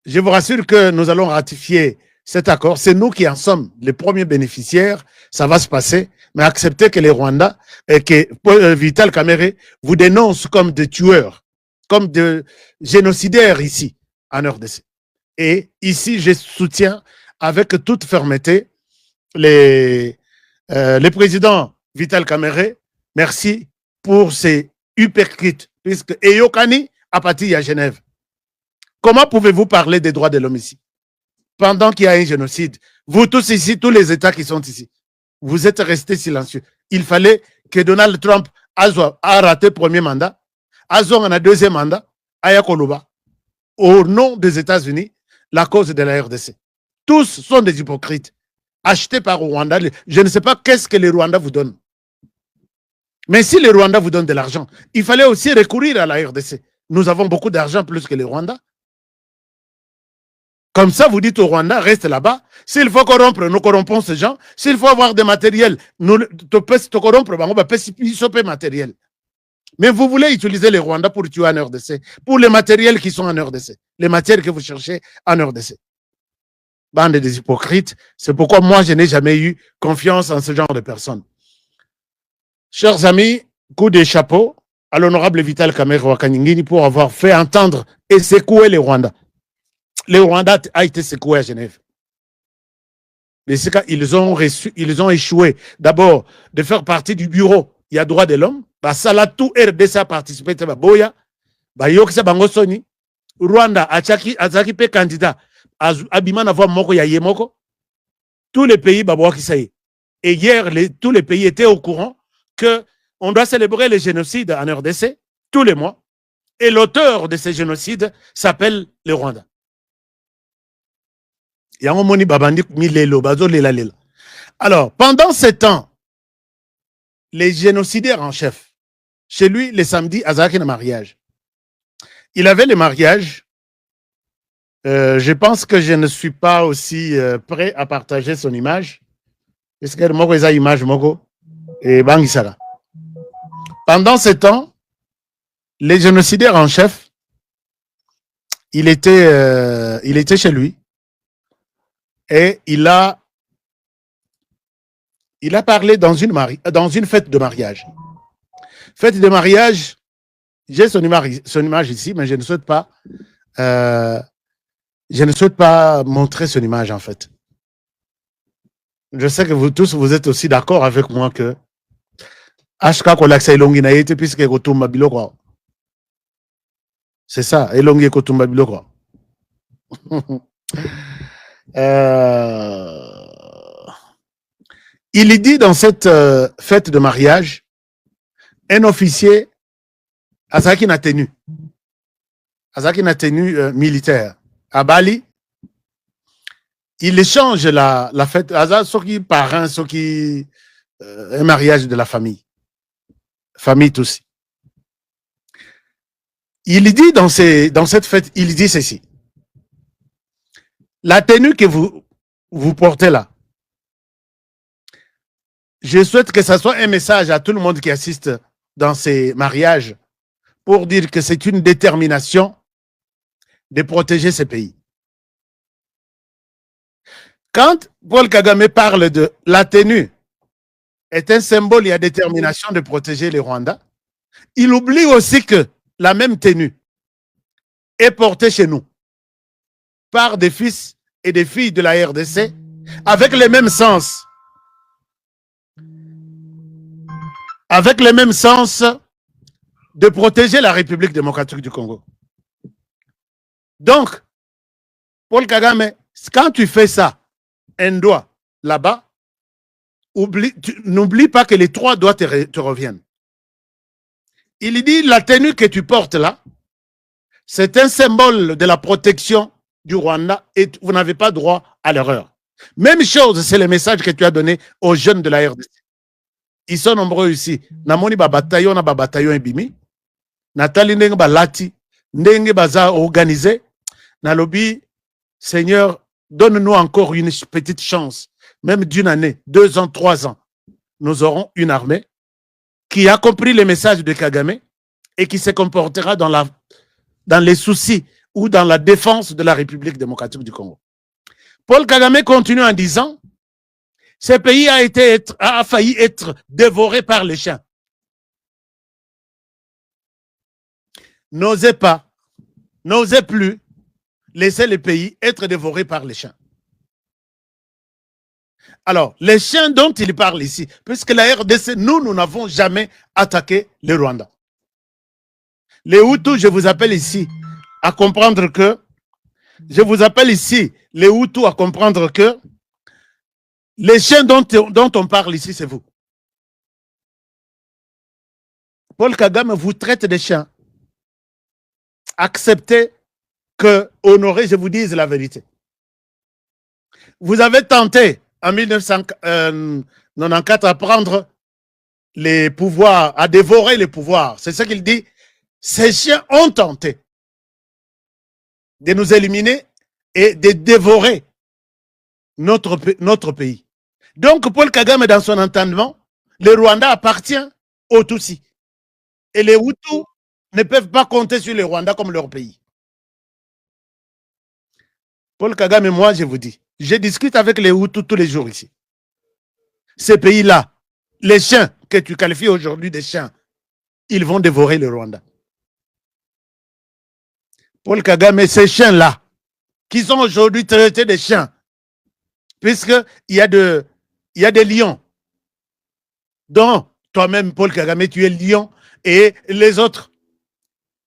Je vous rassure que nous allons ratifier cet accord. C'est nous qui en sommes les premiers bénéficiaires. Ça va se passer. Mais acceptez que les Rwandais et que Vital Kamere vous dénoncent comme des tueurs, comme des génocidaires ici, en RDC. Et ici, je soutiens avec toute fermeté les présidents Vital Kamere. Merci pour ces hypercrites, puisque Eyokani a parti à Genève. Comment pouvez-vous parler des droits de l'homme ici pendant qu'il y a un génocide? Vous tous ici, tous les États qui sont ici, vous êtes restés silencieux. Il fallait que Donald Trump a raté le premier mandat, a un deuxième mandat, Aya Koluba, au nom des États-Unis, la cause de la RDC. Tous sont des hypocrites, achetés par Rwanda. Je ne sais pas qu'est-ce que les Rwandais vous donnent. Mais si les Rwandais vous donnent de l'argent, il fallait aussi recourir à la RDC. Nous avons beaucoup d'argent plus que les Rwandais. Comme ça, vous dites au Rwanda, reste là-bas. S'il faut corrompre, nous corrompons ces gens. S'il faut avoir des matériels, nous te corrompre, on va payer matériel. Mais vous voulez utiliser les Rwandais pour tuer en RDC, pour les matériels qui sont en RDC, les matières que vous cherchez en RDC. Bande des hypocrites. C'est pourquoi moi, je n'ai jamais eu confiance en ce genre de personnes. Chers amis, coup de chapeau à l'honorable Vital Kamere Wakanyingini pour avoir fait entendre et secouer les Rwandais. Les Rwandais a été secoué à Genève. Ils ont échoué d'abord de faire partie du bureau. Il y a droit de l'homme. Tout RDC a participé. Rwanda a été candidat. Abimana voit Moko Yayemoko. Tous les pays qui ça y est. Et hier, tous les pays étaient au courant qu'on doit célébrer les génocides en RDC tous les mois. Et l'auteur de ces génocides s'appelle le Rwanda. Alors, pendant 7 ans, les génocidaires en chef, chez lui, les samedis, Azaki a un mariage. Il avait le mariage. Je pense que je ne suis pas aussi prêt à partager son image. Est-ce que Moko est image Moko et Bangisara. Pendant 7 ans, les génocidaires en chef, il était chez lui. Et il a Il a parlé dans une fête de mariage. Fête de mariage, j'ai son image ici, mais je ne souhaite pas montrer son image en fait. Je sais que vous tous, vous êtes aussi d'accord avec moi que HK Kolaksa Elongi na yete puisque Kotumba Biloko. C'est ça, Elongi Kotumba Biloko. Il dit dans cette fête de mariage, un officier Azaki na tenue militaire à Bali, il échange la fête, ce qui parrain, ce qui un mariage de la famille tous. Il dit dans cette fête, il dit ceci: la tenue que vous portez là, je souhaite que ça soit un message à tout le monde qui assiste dans ces mariages pour dire que c'est une détermination de protéger ce pays. Quand Paul Kagame parle de la tenue est un symbole et la détermination de protéger les Rwandais, il oublie aussi que la même tenue est portée chez nous par des fils et des filles de la RDC avec les mêmes sens. Avec le même sens de protéger la République démocratique du Congo. Donc, Paul Kagame, quand tu fais ça, un doigt là-bas, n'oublie pas que les 3 doigts te reviennent. Il dit, la tenue que tu portes là, c'est un symbole de la protection du Rwanda et vous n'avez pas droit à l'erreur. Même chose, c'est le message que tu as donné aux jeunes de la RDC. Ils sont nombreux ici. Namoni ba bataillon na ba bataillon ebimi. Natali ndenge ba lati, ndenge baza organisé. Na lobby, Seigneur, donne-nous encore une petite chance, même d'une année, 2 ans, 3 ans. Nous aurons une armée qui a compris le message de Kagame et qui se comportera dans les soucis ou dans la défense de la République démocratique du Congo. Paul Kagame continue en disant: ce pays a failli être dévoré par les chiens. N'osez plus laisser le pays être dévoré par les chiens. Alors, les chiens dont il parle ici, puisque la RDC, nous n'avons jamais attaqué le Rwanda. Les Hutus, je vous appelle ici à comprendre que, les chiens dont on parle ici, c'est vous. Paul Kagame vous traite de chiens. Acceptez que, honoré, je vous dise la vérité. Vous avez tenté, en 1994, à prendre les pouvoirs, à dévorer les pouvoirs. C'est ce qu'il dit. Ces chiens ont tenté de nous éliminer et de dévorer notre pays. Donc, Paul Kagame, dans son entendement, le Rwanda appartient aux Tutsis. Et les Hutus ne peuvent pas compter sur le Rwanda comme leur pays. Paul Kagame et moi, je vous dis, je discute avec les Hutus tous les jours ici. Ces pays-là, les chiens que tu qualifies aujourd'hui des chiens, ils vont dévorer le Rwanda. Paul Kagame, ces chiens-là, qui sont aujourd'hui traités des chiens, puisqu'il y a des lions, dont toi-même, Paul Kagame, tu es lion, et les autres,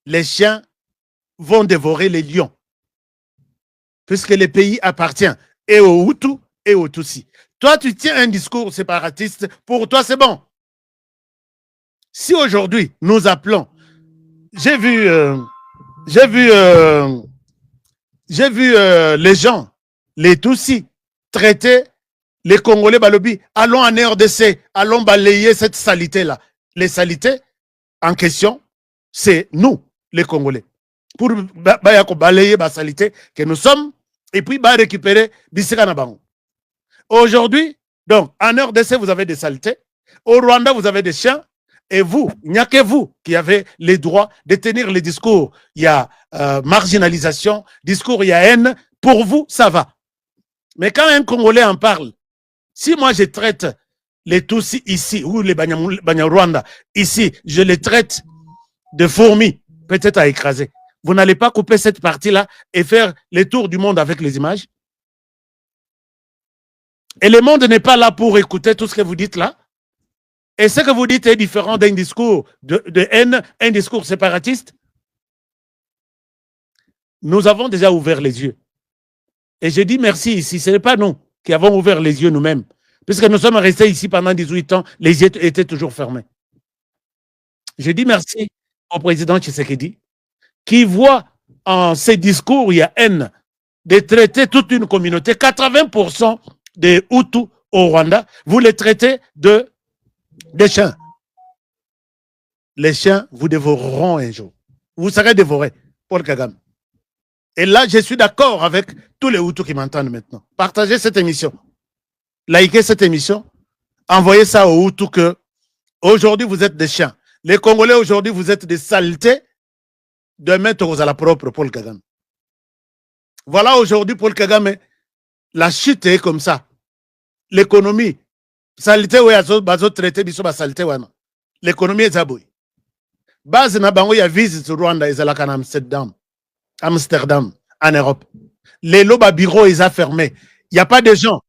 les chiens vont dévorer les lions, puisque le pays appartient et aux Hutus et aux Tutsis. Toi, tu tiens un discours séparatiste, pour toi, c'est bon. Si aujourd'hui, nous appelons, j'ai vu les gens, les Tutsis, traiter les Congolais balobi, allons en RDC, allons balayer cette salité-là. Les salités en question, c'est nous, les Congolais. Pour balayer la salité que nous sommes, et puis récupérer Bissika Nabango. Aujourd'hui, donc, en RDC, vous avez des saletés. Au Rwanda, vous avez des chiens. Et vous, il n'y a que vous qui avez les droits de tenir les discours. Il y a marginalisation, discours, il y a haine. Pour vous, ça va. Mais quand un Congolais en parle, si moi je traite les Tutsis ici, ou les Banyarwanda ici, je les traite de fourmis, peut-être à écraser. Vous n'allez pas couper cette partie-là et faire les tours du monde avec les images. Et le monde n'est pas là pour écouter tout ce que vous dites là. Et ce que vous dites est différent d'un discours de haine, un discours séparatiste. Nous avons déjà ouvert les yeux. Et je dis merci ici. Ce n'est pas nous qui avons ouvert les yeux nous-mêmes. Puisque nous sommes restés ici pendant 18 ans, les yeux étaient toujours fermés. Je dis merci au président Tshisekedi qui voit en ses discours, il y a haine, de traiter toute une communauté. 80% des Hutus au Rwanda, vous les traitez des chiens. Les chiens vous dévoreront un jour. Vous serez dévorés, Paul Kagame. Et là, je suis d'accord avec tous les Hutus qui m'entendent maintenant. Partagez cette émission. Likez cette émission. Envoyez ça aux Hutus que aujourd'hui vous êtes des chiens. Les Congolais aujourd'hui vous êtes des saletés. Demain, tu à la propre Paul Kagame. Voilà aujourd'hui Paul Kagame. La chute est comme ça. L'économie. Saleté ou bazo traité biso ba saleté wana. L'économie est abouie. Base na bango ya visite Rwanda ezalaka na Amsterdam, en Europe. Les lobes bureaux, ils ont fermé. Il n'y a pas de gens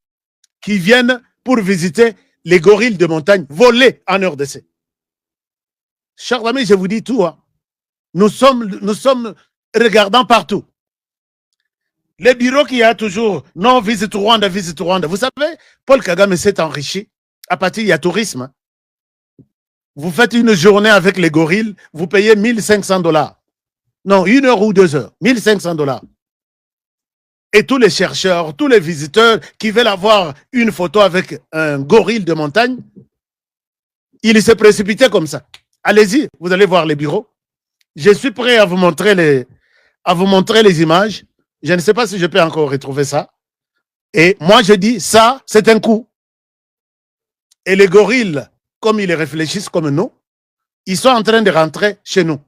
qui viennent pour visiter les gorilles de montagne volés en RDC. Chers amis, je vous dis tout. Hein. Nous sommes regardants partout. Les bureaux qu'il y a toujours, non, visite Rwanda, visite Rwanda. Vous savez, Paul Kagame s'est enrichi à partir du tourisme. Vous faites une journée avec les gorilles, vous payez $1 500. Non, 1 heure ou 2 heures, $1 500. Et tous les chercheurs, tous les visiteurs qui veulent avoir une photo avec un gorille de montagne, ils se précipitaient comme ça. Allez-y, vous allez voir les bureaux. Je suis prêt à vous montrer les images. Je ne sais pas si je peux encore retrouver ça. Et moi, je dis, ça, c'est un coup. Et les gorilles, comme ils réfléchissent comme nous, ils sont en train de rentrer chez nous.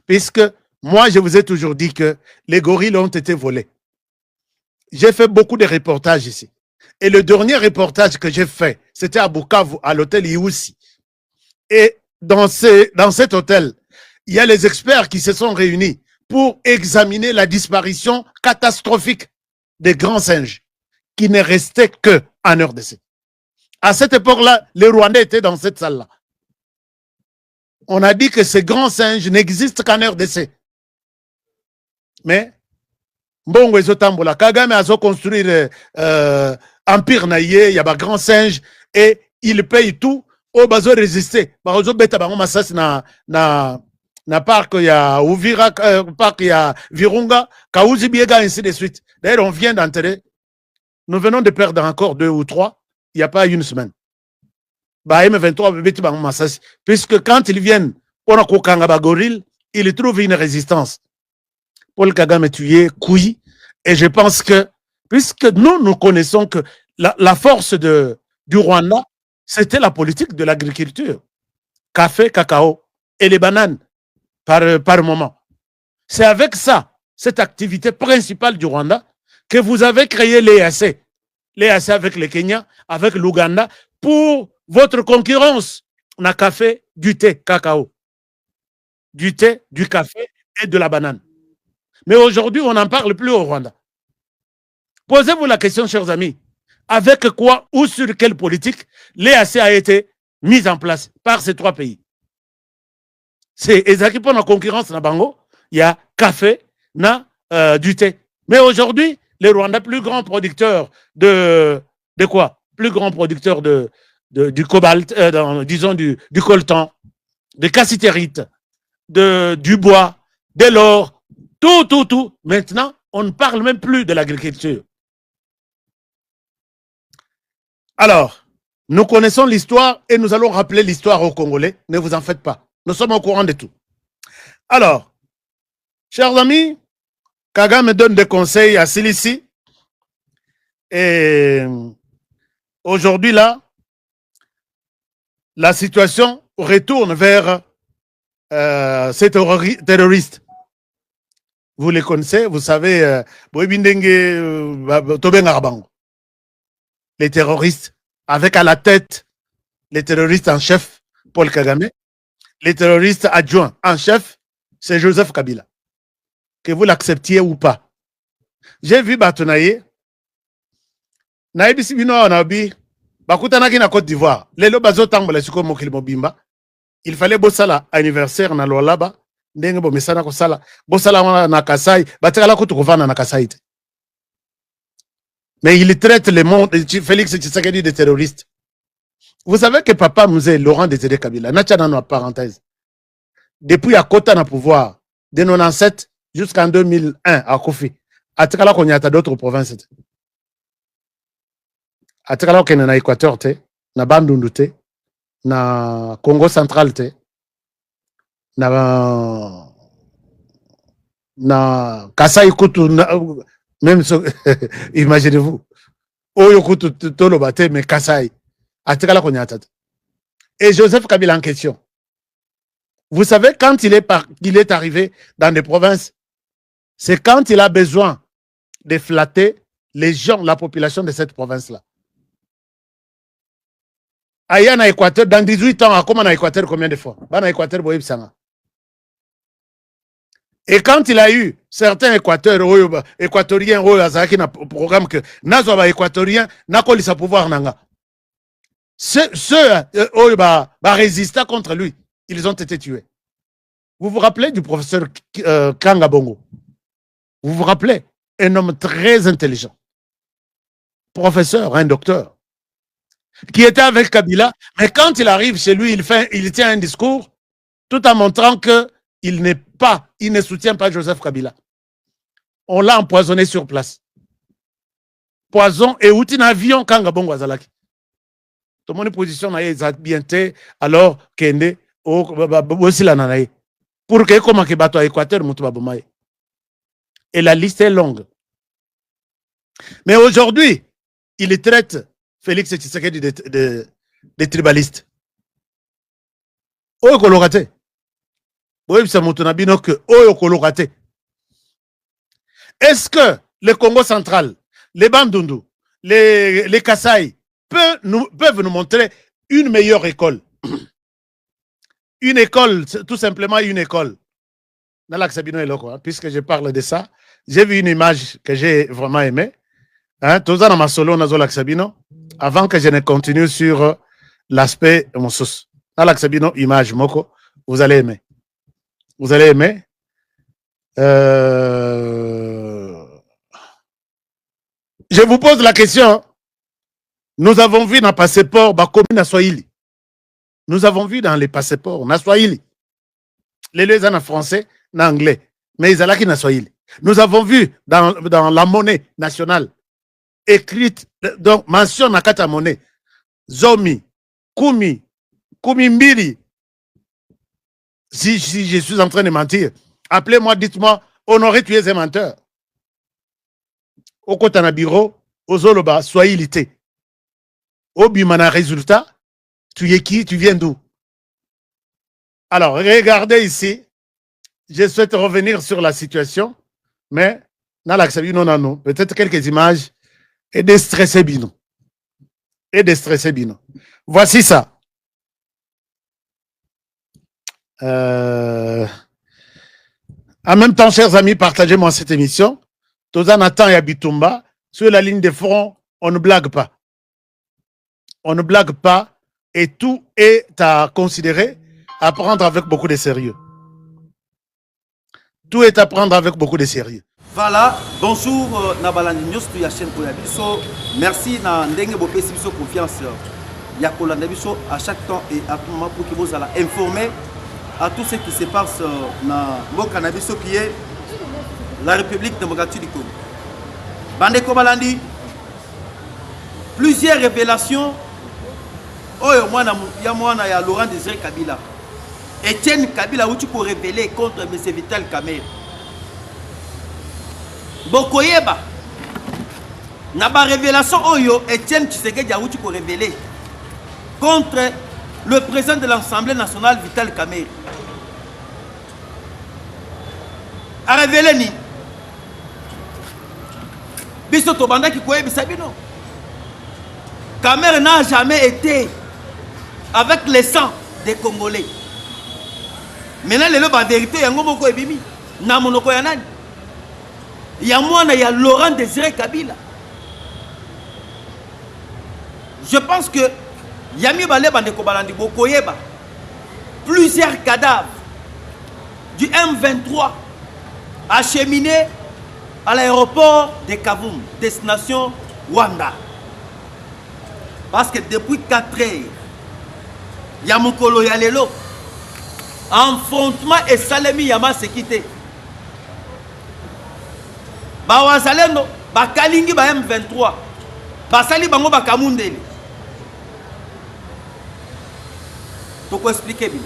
Puisque moi, je vous ai toujours dit que les gorilles ont été volés. J'ai fait beaucoup de reportages ici. Et le dernier reportage que j'ai fait, c'était à Bukavu, à l'hôtel Iusi. Et dans cet hôtel, il y a les experts qui se sont réunis pour examiner la disparition catastrophique des grands singes qui ne restaient qu'en RDC. À cette époque-là, les Rwandais étaient dans cette salle-là. On a dit que ces grands singes n'existent qu'en RDC. Mais, Mbongo Ezotambola, Kagame a construire Empire Naïe, il y a des grands singes, et ils payent tout, au bazo résister. Bazo beta bango masas na parc ya Uvira, parc ya Virunga, Kauzi Biega, ainsi de suite. D'ailleurs, on vient d'enterrer. Nous venons de perdre encore 2 ou 3, il n'y a pas une semaine. Puisque quand ils viennent pour un gorille, ils trouvent une résistance. Paul Kagame est tué, couille, et je pense que, puisque nous connaissons que la force du Rwanda, c'était la politique de l'agriculture. Café, cacao et les bananes par moment. C'est avec ça, cette activité principale du Rwanda, que vous avez créé l'EAC. L'EAC avec le Kenya, avec l'Ouganda, pour votre concurrence. On a café, du thé, cacao. Du thé, du café et de la banane. Mais aujourd'hui, on n'en parle plus au Rwanda. Posez-vous la question, chers amis. Avec quoi ou sur quelle politique l'EAC a été mise en place par ces 3 pays? C'est exactement pour la concurrence na bango. Il y a café, du thé. Mais aujourd'hui, les Rwandais, plus grands producteurs de quoi? Plus grands producteurs du cobalt, disons du coltan, de cassitérite, du bois, de l'or, tout. Maintenant, on ne parle même plus de l'agriculture. Alors, nous connaissons l'histoire et nous allons rappeler l'histoire aux Congolais. Ne vous en faites pas. Nous sommes au courant de tout. Alors, chers amis, Kagame me donne des conseils à Silici. Et aujourd'hui, là, la situation retourne vers ces terroristes. Vous les connaissez, vous savez, les terroristes avec à la tête les terroristes en chef, Paul Kagame, les terroristes adjoints en chef, c'est Joseph Kabila. Que vous l'acceptiez ou pas. J'ai vu Batonaye, Naïbi Sibino Nabi, Bakutanaki na Côte d'Ivoire, les lobazo tambola suko mokili mobimba, il fallait bossala anniversaire na lolaba, ndenge bo mesana ko sala, bossala na Kasai, batekala ko tukuvana na Kasai. Mais il traite le monde, Félix Tshisekedi de terroriste. Vous savez que papa Mouze Laurent Désiré Kabila, n'a pas parenthèse. Depuis à Kota na pouvoir, de 97 jusqu'en 2001 à Kofi, à Tekala Konyata d'autres provinces. À Tekala Konyata na Équateur, na Bandundu, na Congo central, na Kasai Kutu, même imaginez-vous, Oyo Kutu Tolobate, mais Kasai. Et Joseph Kabila en question. Vous savez, quand il est arrivé dans des provinces, c'est quand il a besoin de flatter les gens, la population de cette province-là. Aïe, en Équateur, dans 18 ans, comment en Équateur, combien de fois? En Équateur, et quand il a eu certains équatoriens, qui ont un programme que Nazoba équatorien, n'a pas le pouvoir nanga. Ceux résister contre lui, ils ont été tués. Vous vous rappelez du professeur Kanga Bongo? Vous vous rappelez? Un homme très intelligent. Professeur, un docteur. Qui était avec Kabila, mais quand il arrive chez lui, il tient un discours tout en montrant qu'il ne soutient pas Joseph Kabila. On l'a empoisonné sur place. Poison et outil avion Kanga Bongo Azalaki. Tout le monde position est bien alors Kende aussi la nanaï pour que comment que bateau Équateur mutubabumaï. Et la liste est longue. Mais aujourd'hui, il traite Félix Tshisekedi de tribaliste. Oyo kolokate. Oyo bisa mutunabino que oyo kolokate. Est-ce que le Congo central, les Bandundu, les Kasai peuvent nous montrer une meilleure école? Une école, tout simplement une école. Puisque je parle de ça, j'ai vu une image que j'ai vraiment aimée. Tozana Masolo Nazo Laksabino, avant que je ne continue sur l'aspect Moussous. Laksabino, image Moko, vous allez aimer. Vous allez aimer. Je vous pose la question. Nous avons vu dans le passeport Bakomi na Swahili. Nous avons vu dans les passeports na Swahili. Les deux en français, en anglais. Mais ils ont na Swahili. Nous avons vu dans la monnaie nationale écrite, donc mention nakata monnaie, Zomi, Kumi Mbiri. Si je suis en train de mentir, appelez-moi, dites-moi, Honoré, tu es un menteur. Au côté na bureau, aux Zoloba, Swahili. Au bimana résultat, tu es qui? Tu viens d'où? Alors, regardez ici. Je souhaite revenir sur la situation, mais non, peut-être quelques images et déstresser Bino. Voici ça. En même temps, chers amis, partagez-moi cette émission. Toza Nathan et Abitumba, sur la ligne de front, on ne blague pas. On ne blague pas et tout est à considérer, à prendre avec beaucoup de sérieux. Tout est à prendre avec beaucoup de sérieux. Voilà, bonjour, Nabalandi Nyostu ya chaîne Koyabiso. Merci na ndenge bopesi biso confiance. Ya kolanda biso à chaque temps et à tout moment pour que vous allez informer à tout ce qui se passe na mboka na biso qui est la République démocratique du Congo. Bande Kobalandi, plusieurs révélations. Oyo mwana ya Laurent Désiré Kabila. Etienne Kabila où tu peux révéler contre M. Vital Kamerhe. Bokoyeba. Naba révélation Oyo Etienne Tshisekedi où tu peux révéler contre le président de l'Assemblée nationale Vital Kamerhe. A révélé ni. Biso to banda ki koyebisa bino. Khmer n'a jamais été avec le sang des Congolais. Maintenant, la vérité, il y a un mot ebimi. Na monoko ya nani? Il y a moi, il y a Laurent Désiré Kabila. Je pense que Yami Balé Bandeko Balandi Bokoyeba, plusieurs cadavres du M23 acheminés à l'aéroport de Kaboum, destination Rwanda. Parce que depuis 4 heures, Yamukolo Yalelo, affrontement et Salemi Yama s'est quitté. Bawazalendo, Bakalingi ba M23, Basali Bango Bakamundeli. Pour expliquer bien.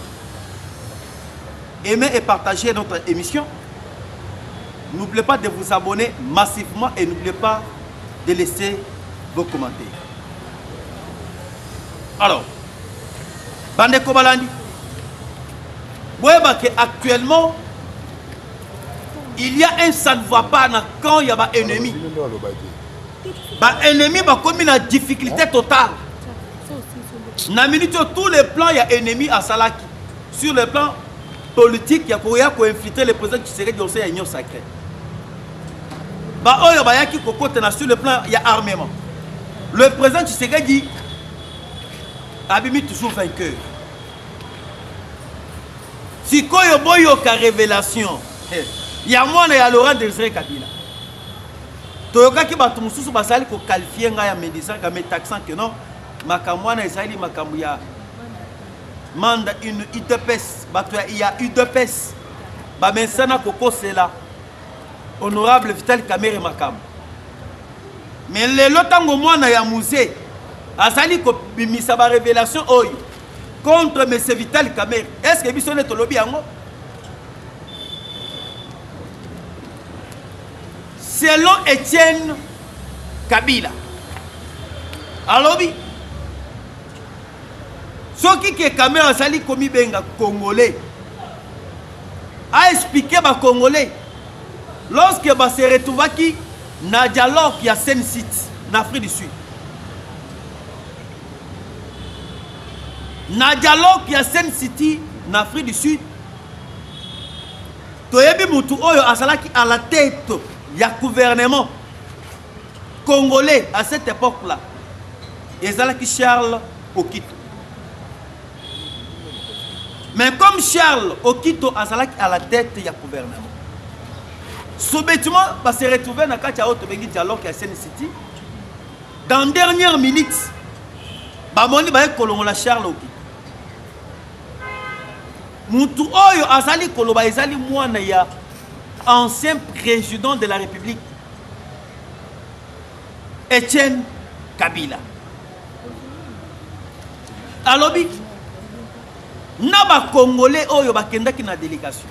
Aimez et partagez notre émission. N'oubliez pas de vous abonner massivement et n'oubliez pas de laisser vos commentaires. Alors, Bandeko Balandi, vous voyez qu'actuellement, il y a un ça ne va pas quand il y a un ennemi. L'ennemi va comme une difficulté totale. Dans tous les plans, il y a ennemi à Salaki. Sur le plan politique, il y a pour infiltrer le président qui serait dans une union sacrée. Sur le plan, il y a armement. Le président qui serait dit Abimi toujours vainqueur. Si Koyo Boyo ka révélation, il y a moi et Laurent Désiré Kabila. Toyoka qui va tout mususu basali ko qualifier nga ya médecin ka taxant que non makamwana ezali makamu ya manda une UDPS bato il y a UDPS ba mensana koko c'est là honorable Vital Kamerhe makamu. Mais le lotango mwana ya musée azali ko bimisa ba révélation oyo contre M. Vital Kamerhe. Est-ce que biso neto lobi yango? Selon Etienne Kabila, alobi, ce qui est Kamerhe azali komi benga Congolais, a expliqué ba Congolais, lorsque ba se retrouva qui na dialogue ya Sen City, en Afrique du Sud. Na dialogue ya Sen City en Afrique du Sud, toyebi mutu oyo azalaki à la tête du gouvernement congolais à cette époque-là. Ezalaki Charles Okito. Mais comme Charles Okito azalaki à la tête du gouvernement, soubainement va se retrouver dans le dialogue ya Sen City. Dans dernière minute, bamoni ba kolongola Charles Okito. Mutu oyo azali koloba ezali mwana ya ancien président de la République Etienne Kabila. Alobi na ba Congolais oyo bakendaki na délégation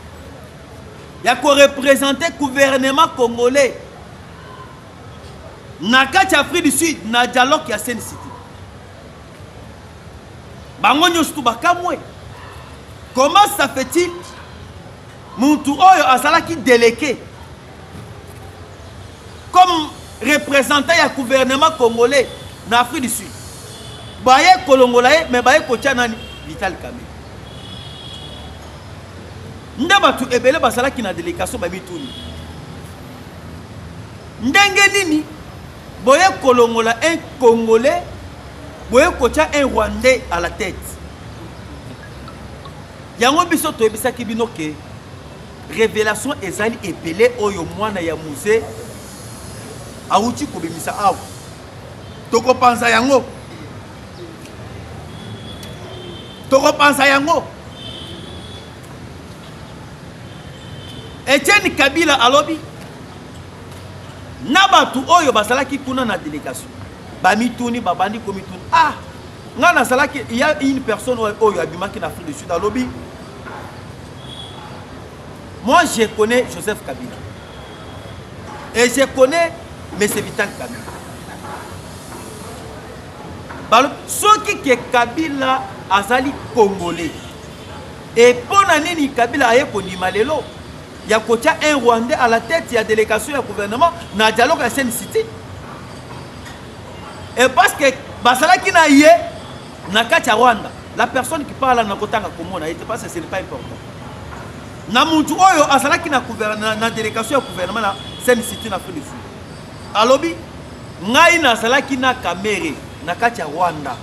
ya ko représenter gouvernement congolais na kati Afrique du Sud na dialogue ya Sen City. Bango nyostu bakamwe. Comment ça fait-il Muntu Oyo Azalaki délégué comme représentant du gouvernement congolais en Afrique du Sud. Baye Kolongolaye, mais Baye Kochanani, Vital Kamerhe. Ndabatu Ebele Bazalaki na délégation Babitouni. Ndenge nini Boye Kolongola un Congolais, Boye Kocha un Rwandais à la tête. Yango biso toyebisaki bino ke révélation ezali epelé oyo mwana ya musée auti kobimisa awa tokopanza yango Etienne Kabila alobi na batu oyo basalaki kuna na délégation bamituni babandi komituni il y a une personne oyo abimaki na Afrique du Sud alobi. Moi, je connais Joseph Kabila. Et je connais M. Vital Kamerhe. Ce qui est Kabila azali congolais. Et pour nani Kabila aye kondima lelo, il y a un Rwandais à la tête, il y a délégation du gouvernement, na dialogue à Sen City. Et parce que basalaki na ye na kati ya Rwanda. La personne qui parle na kotanga komona était pas, ce n'est pas important. Na muntu oyo asalaki na gouvernement na délégation ya gouvernement na Sen City na Afrique du Sud. Alobi ngai na salaki na Kamere na kati ya Rwanda.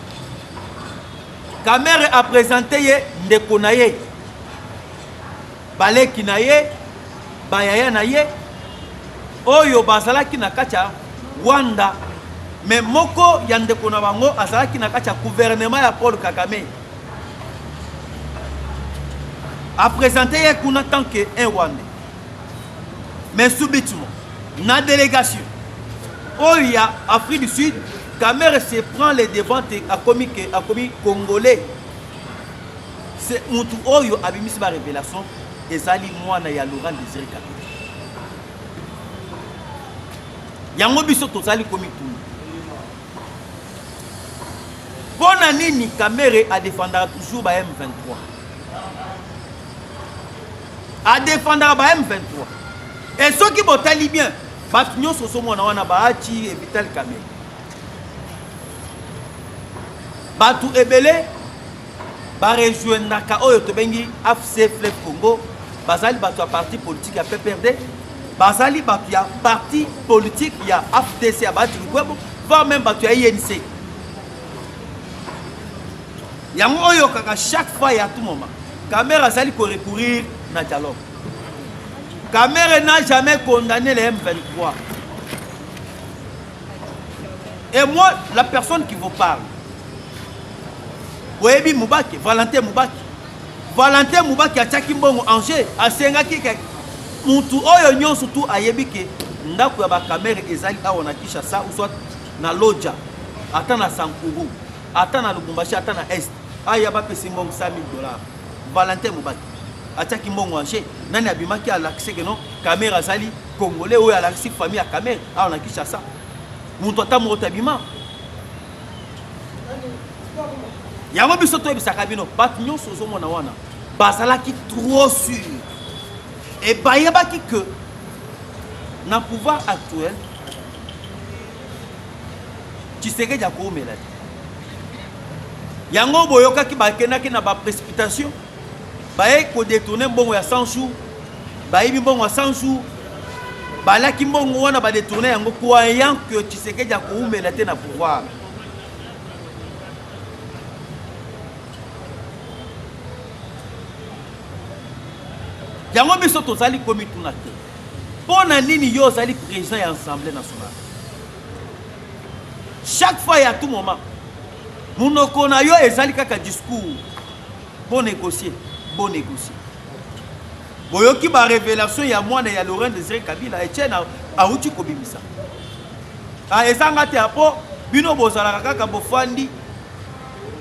Kamere a présenté ye ndeko na ye. Baleki na ye, bayaya na ye. Oyo basalaki na kati ya Rwanda. Mais moko ya ndeko na bango asalaki na kati ya gouvernement ya Paul Kagame. A présenté ye kuna tant que un Rwandais. Mais subitement, na délégation, oyo ya Afrique du Sud, Kamere se prend les devants à commis congolais. C'est mutu oyo abimisi ba révélation ezali mwana ya Laurent Désiré Kabila. Yango biso tozali komi tunu. Pona nini Kamere a défendra toujours ba M23. A défendra ba M23. Et ceux qui botali bien, batunyo soso mwana wana baachi et Vital Kamere. Batu ebele ba rejoindre naka oyo tobengi AFC Fleuve Congo, bazali batu ya parti politique ya PPRD, bazali batu ya parti politique ya AFDC ya batu Lugwebo, voire même batu ya INC. Yango oyo kaka chaque fois ya tout moment, Kamere azali ko recourir na dialogue. Kamere n'a jamais condamné les M23. Et moi, la personne qui vous parle, Webi Moubaki, Valentin Moubaki. Valentin Moubaki a tchaki mbongo Angers, a sengaki ke mutu oyo nyon surtout a yebike ndako ya ba Kamere ezali awa na Kinshasa ou soit na Lodja, ata na Sankuru, ata na Lubumbashi, ata na Est. Aya ba pesi mbongo $100,000. Valentin Moubaki a tchaki mbongo Angers, nani abimaki a l'accès que non Kamere azali congolais oyo a l'accès famille à Kamere awa na Kinshasa. Mutu ata mo tabima. Yango biso to ebisaka bino bat nyonso ozomona wana bazalaki trop sûr et bayebaki que na pouvoir actuel Tshisekedi akomela yango boyokaki bakendaki na ba précipitation baye ko détourner mbongo ya 100 jours bayebi mbongo ya 100 jours balaki mbongo wana ba détourner yango croyant que Tshisekedi akomela te na pouvoir. Yango biso tozali komi tunate. Pona nini yo zali président ya Assemblée nationale. Chaque fois et à tout moment, munoko na yo ezali kaka discours. Bon négocier, bon négocier. Boyoki ba révélation ya mwana ya Laurent Désiré Kabila Etienne a uti kobimisa. A ezanga te apo bino bozala kaka bofandi.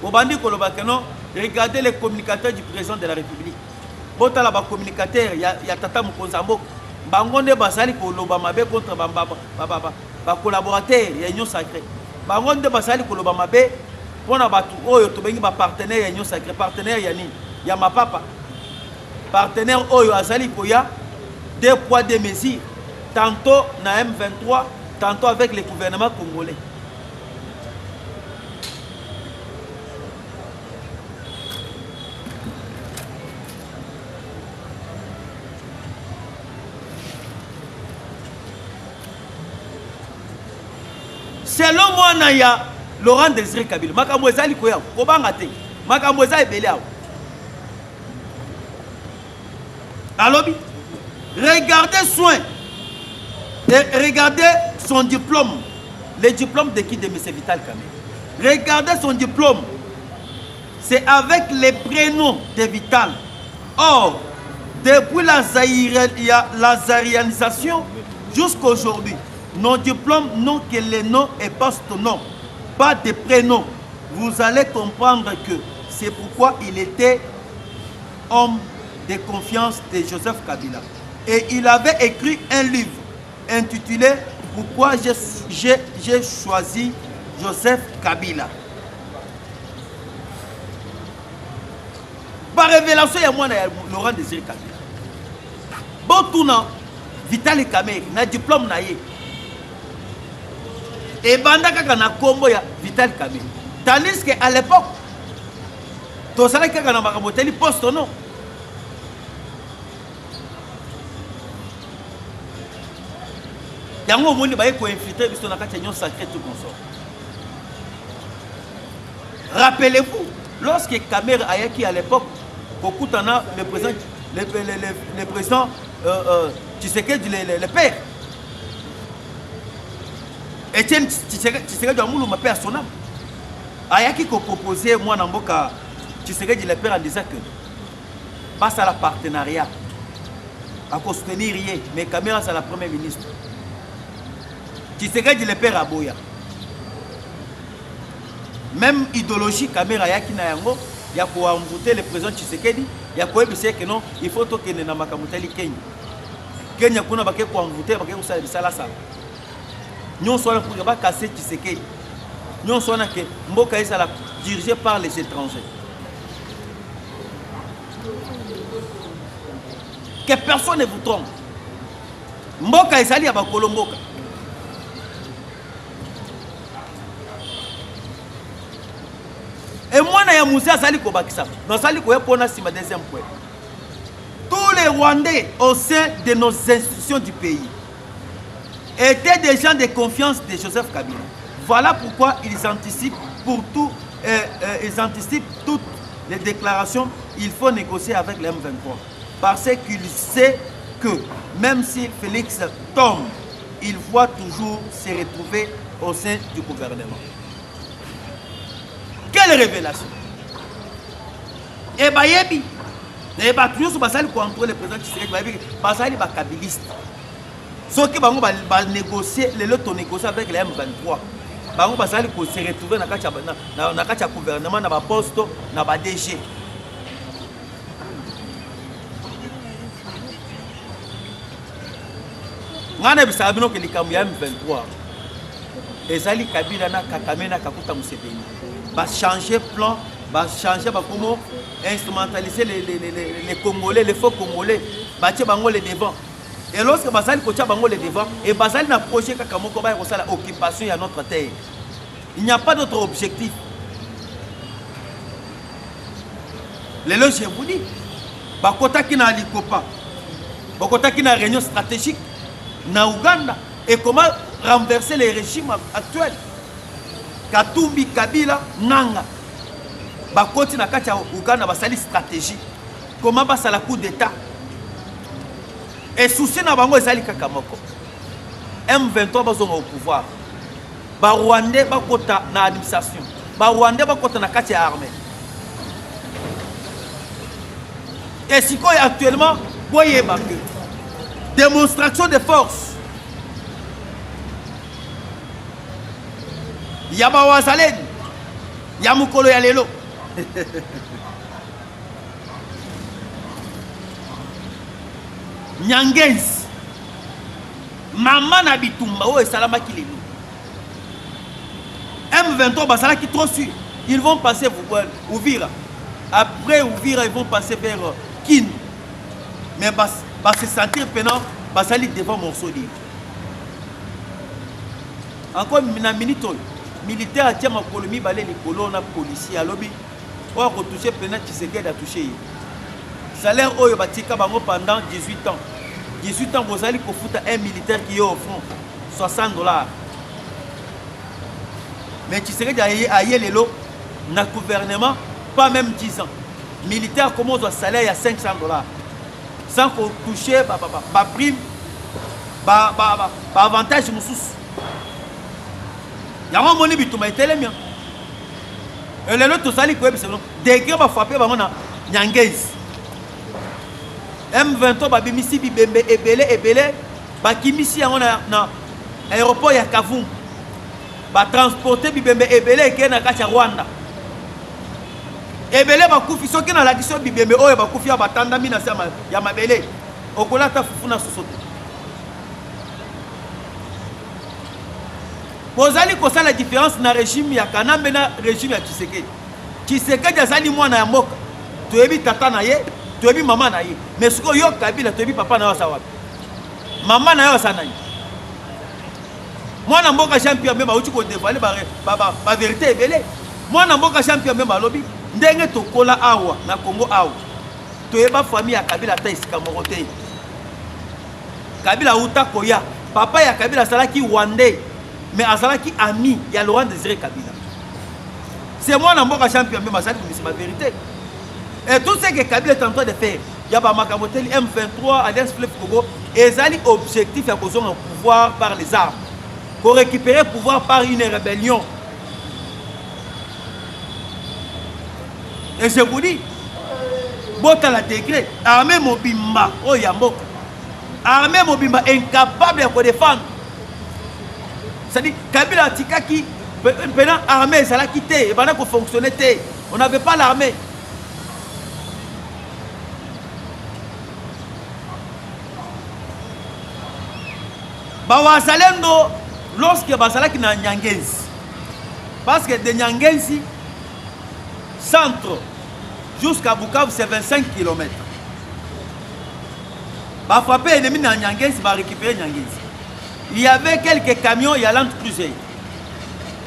Bobandi koloba keno, regardez les communicateurs du président de la République. Botala ba communicateur ya tata Mukonzambo bangonde basali ko loba mabe contre ba collaborateur ya Union Sacrée bangonde basali ko loba mabe pona batu oyo to bengi ba partenaire ya Union Sacrée partenaire ya nini ya mapapa partenaire oyo azali ko ya deux poids deux mesures tantôt na M23 tantôt avec le gouvernement congolais. Selon moi, Naya, Laurent Désiré Kabila, makambo ezali koya, kobanga te, makambo ezali ebele awa. Alobi, regardez soin, regardez son diplôme, le diplôme de qui de M. Vital Kamere. Regardez son diplôme, c'est avec les prénoms de Vital. Or, depuis la zaïrianisation jusqu'à aujourd'hui, nos diplômes n'ont que les noms et post-noms, pas de prénoms. Vous allez comprendre que c'est pourquoi il était homme de confiance de Joseph Kabila. Et il avait écrit un livre intitulé « Pourquoi j'ai choisi Joseph Kabila ». Par révélation, il y a moi, Laurent Désiré Kabila. Bon, tout le Vital Kamere, na diplôme naïe. Et banda kaka na kombo ya Vital Kamerhe. Tandis que à l'époque, tout ça kaka na makamoteli poste non. Yango moni ba ko infiltrer biso na kati union sacrée tout consort. Rappelez-vous, lorsque Kamerhe ayaki à l'époque, kokutana le président Tshisekedi le père. Etienne Tshisekedi Amulu ma père son âme. Ayaki ko proposer moi na mboka Tshisekedi le père en disant que passe à la partenariat à soutenir rien, mais Kamerhe c'est la première ministre. Tshisekedi le père Aboya. Même idéologie Kamerhe ayaki na yango ya ko envoûter le président Tshisekedi, ya ko ebise que non, il faut to kende na makamuteli Kenya. Kenya kuna bake ko envoûter bake ko sala ça. Nous sommes pour pas casser Tshisekedi. Nous sommes que mboka est dirigé par les étrangers. Que personne ne vous trompe. Mboka est allé à Bakolomboka. Et moi, je suis allé à Bakissa. Nous sommes allés à deuxième point. Tous les Rwandais au sein de nos institutions du pays étaient des gens de confiance de Joseph Kabila. Voilà pourquoi ils anticipent pour tout, ils anticipent toutes les déclarations. Il faut négocier avec les M23. Parce qu'ils savent que même si Félix tombe, il voit toujours se retrouver au sein du gouvernement. Quelle révélation! Et Bayebi, et toujours contre le président Tshisekedi, parce qu'il est kabiliste. Ceux qui vont négocier, les autres négocier avec les M23. Ils vont se retrouver dans le gouvernement, dans le poste, dans le DG. Nous savons que les M23, les Kabila na Kakamena Kakuta Museveni. Va changer plan, va changer comment instrumentaliser les Congolais, les faux Congolais, bâtir bango les devant. Et lorsque Bazali Kocha bango les devant, et Bazali n'a projet Kakamoko va y la occupation à notre terre. Il n'y a pas d'autre objectif. Les loges, je vous dis, Bakota qui n'a l'Ikopa, Bakota qui n'a réunion stratégique, na Ouganda, et comment renverser les régimes actuels. Katumbi, Kabila, Nanga. Bakoti na kati ya Uganda basali stratégie. Comment basa la coup d'état. Et souci na bango ezali kaka moko. M23 bazonga au pouvoir. Ba Rwandais bakota na administration. Ba Rwandais bakota na kati ya armée. Et si quoi actuellement, voyez ma démonstration de force. Yaba Wazalen, Yamukolo Yalelo. Nyangens, Maman Nabitumba, oh, et Salama Kilenu. M23, Basala qui trop sûr. Ils vont passer Ouvira. Après Ouvira, ils vont passer vers Kin. Mais se sentir peinant, Basali devant Morsoli. Encore une minute. Militaire a tient ma colonie, balé les colonnes, policiers à lobby. On a retouché plein Tshisekedi a touché. Salaire au Yobatika Bango pendant 18 ans. 18 ans, vous allez foutre un militaire qui est au front. $60. Mais Tshisekedi a yé les lots, dans le gouvernement, pas même 10 ans. Militaire commence à salaire à $500. Sans qu'on touche, prime, avantage, il y a un moment où tu as été là. Et les autres, c'est des gens qui frappé Nyangez. M23, Babimisi, Bibembe, Ebele, Bakimisi, on a l'aéroport à Kavum. Transporter Bibembe, Ebele, qui est à Rwanda. Ebele, Bakoufi, ceux qui ont la question Bibembe, oh, Bakoufi, Batanda, Mina, Yamabele. Okolata, Fufuna, Sosote. Vous allez connaître la différence dans le régime ya Kanambe et le régime ya Tshisekedi. Tshisekedi azali mwana ya mboka. Toyebi tata na ye, toyebi mama na ye. Mais ce que yo Kabila toyebi papa na yo sawapi. Mama na yo sanani. Moi, je suis champion, même si je dévoile la vérité. Moi, je suis champion, même si je tokola awa na Congo awa. Tu es ma famille à Kabila Taïsika Morote. Kabila Uta Koya. Papa ya Kabila Salaki Wande. Mais Azalaki ami, il y a Laurent Désiré Kabila. C'est moi, je suis champion, même c'est ma vérité. Et tout ce que Kabila est en train de faire, il y a Makamoteli M23, Alliance Fleuve Congo, et ils ont l'objectif de le pouvoir par les armes. Pour récupérer le pouvoir par une rébellion. Et je vous dis, Bota la décret, armée Mobimba, oh Yambo, armée Mobimba incapable de défendre. C'est-à-dire, Kabila Tikaki, pendant l'armée, ça l'a quitté, et pendant qu'on fonctionnait, on n'avait pas l'armée. Bawazalendo, lorsque Bazalaki na Nyangenzi, parce que de Nyangenzi, centre jusqu'à Bukavu, c'est 25 km. Bah frapper ennemi na Nyangenzi, bah récupérer Nyangenzi. Il y avait quelques camions, il y a l'entre-cruiser.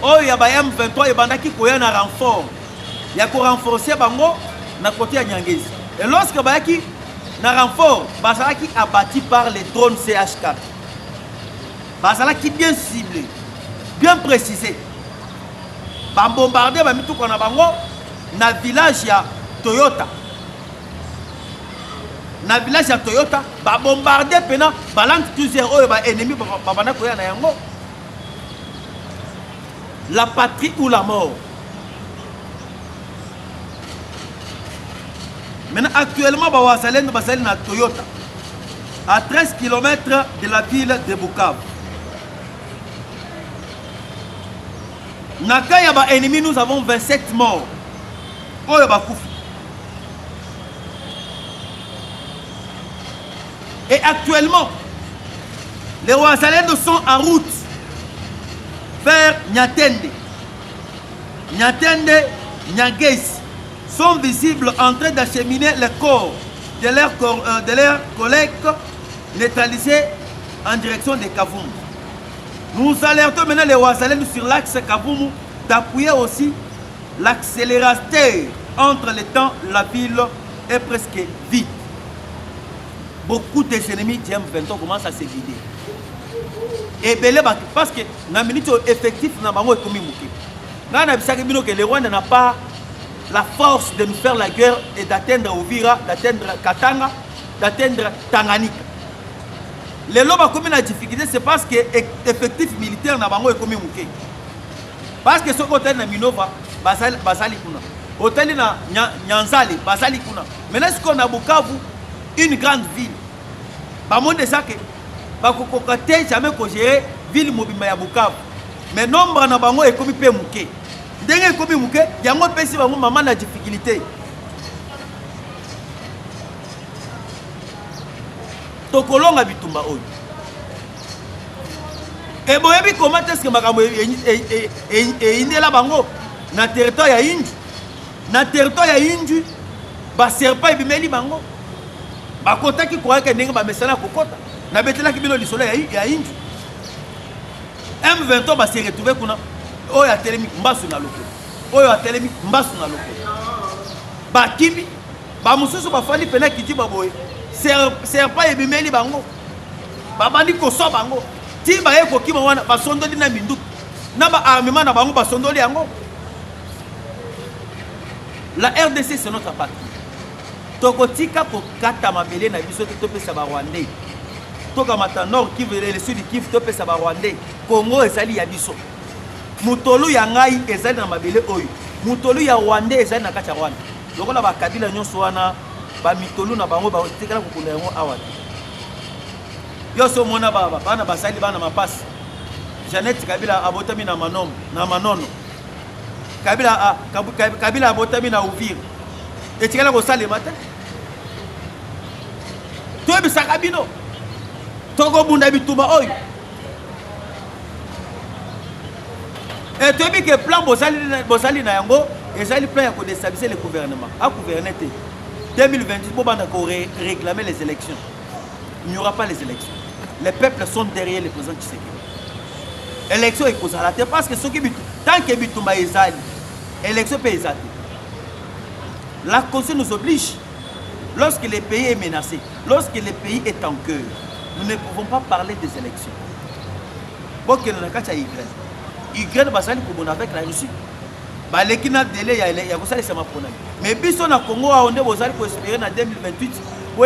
Oh, il y a M23, et bandaki koya na renfort. Il y a qu'on renforcer bango na côté à Nyangenzi. Et lorsque Bayaki na renfort, Bazalaki abattu par les drones CH4. Bazala qui bien ciblé, bien précisé. Ba bombardé ba mitu kona bango na village ya Toyota. Na village ya Toyota, ba bombardé pena balance plusieurs oyo ba ennemi ba bana koya na yango. La patrie ou la mort. Maintenant actuellement ba wasalendo basali na Toyota à 13 km de la ville de Bukavu. Nakaya ba ennemi, nous avons 27 morts. Oyo ba koufi. Et actuellement, les Ouazalendo sont en route vers Nyatende. Nyatende, Nyangesi sont visibles en train d'acheminer les corps de leurs collègues neutralisés en direction de Kavumu. Nous alertons maintenant les Ouazalendo sur l'axe Kavumu d'appuyer aussi l'accélérateur entre les temps, la ville est presque vide. Beaucoup des ennemis du M23 commencent à se vider. Et parce que dans la minute effectif, nous avons commis que le Rwanda n'a pas la force de nous faire la guerre et d'atteindre Uvira, d'atteindre Katanga, d'atteindre Tanganyika. Les lobes comme la difficulté, c'est parce que l'effectif militaire n'a pas commis mouké. Parce que ce côté na Minova, Basali Kuna. Hôtel na Nyanzali, Basali Kuna. Maintenant, ce qu'on a Bukavu, une grande ville. Par monde de ça que Bakokokate jamais qu'on gère ville Mobimba ya Bukavu. Mais nombre na bango est commis pe mouké. Dès que commis mouké, il y a un petit bango maman na difficulté. Tokolonga bitumba oyo. Et boyebi comment est-ce que makambo indela bango na territoire ya Indu. Na territoire ya Indu, ba serpa ebimeli bango. Ba kota ki croit que ndenge ba mesana kokota. Na betela ki bino lisolo ya Indu. M23 ba se retrouver kuna oyo ya telemi mbasu na loko. Oyo ya telemi mbasu na loko. Ba kimi ba mususu ba fali pena kiti ba boye. Serpa ebimeli bango. Ba bandi ko so bango. Ti ba eko kima wana ba sondoli na minduku. Na ba armement na bango ba sondoli yango. La RDC c'est notre patrie. Tokotika ko kata mabele na biso to pesa ba Rwandais. Toka mata nord Kivu le sud Kivu to pesa ba Rwandais. Congo ezali ya biso. Mutolu ya ngai ezali na mabele oyo. Mutolu ya Rwandais ezali na kati ya Rwanda. Lokola ba kabila nyonso wana ba mitolu na bango ba tikala kokunda yango awa. Yo so mona baba bana basali bana mapasi. Jeannette Kabila abotami na manono. Kabila abotami na Uvira. Et tu as le matin. Tu as bisa kabino. Togo bunda bituba oy. Et tu as vu que le plan Bosali na yango, et ça le plan pour déstabiliser le gouvernement. À gouverner 2028 pour réclamer les élections. Il n'y aura pas les élections. Les peuples sont derrière les présidents Tshisekedi. élection est causale parce que ce qui tant que bitumba ezali élection peut ezali. La Constitution nous oblige. Lorsque le pays est menacé, lorsque le pays est en cœur, nous ne pouvons pas parler des élections. Bon, que nous avons Ukraine. Ukraine va s'allier avec la Russie. Il y a un délai, il y a un mais si on a Congo, on peut espérer en 2028. Il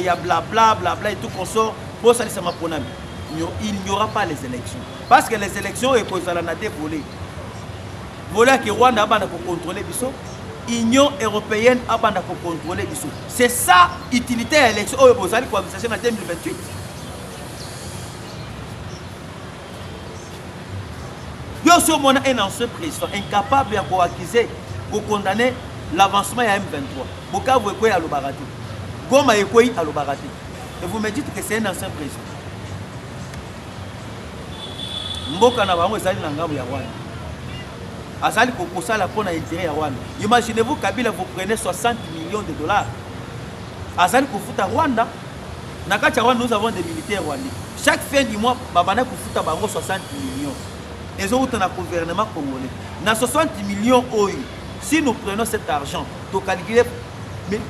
y a blabla et tout qu'on sort. Il n'y aura pas les élections. Parce que les élections, il faut des volets. Volets que Rwanda a contrôler. L'Union européenne a contrôler. C'est ça l'utilité de l'élection en 2028. Yo sur mon un ancien président incapable d'accuser, de condamner l'avancement de M23. Pourquoi vous êtes à l'Obarati? Goma est à l'Obarati. Et vous me dites que c'est un ancien président. Mboka na bango ezali na ngambo ya Rwanda. Azali kokosala pona intérêt ya Rwanda. Imaginez-vous Kabila vous prenez 60 millions de dollars. Azali kofuta Rwanda. Na kati ya Rwanda nous avons des militaires rwandais. Chaque fin du mois babana kofuta bango 60 millions. Et ont un gouvernement congolais. Dans 60 millions, si nous prenons cet argent, tu calcules,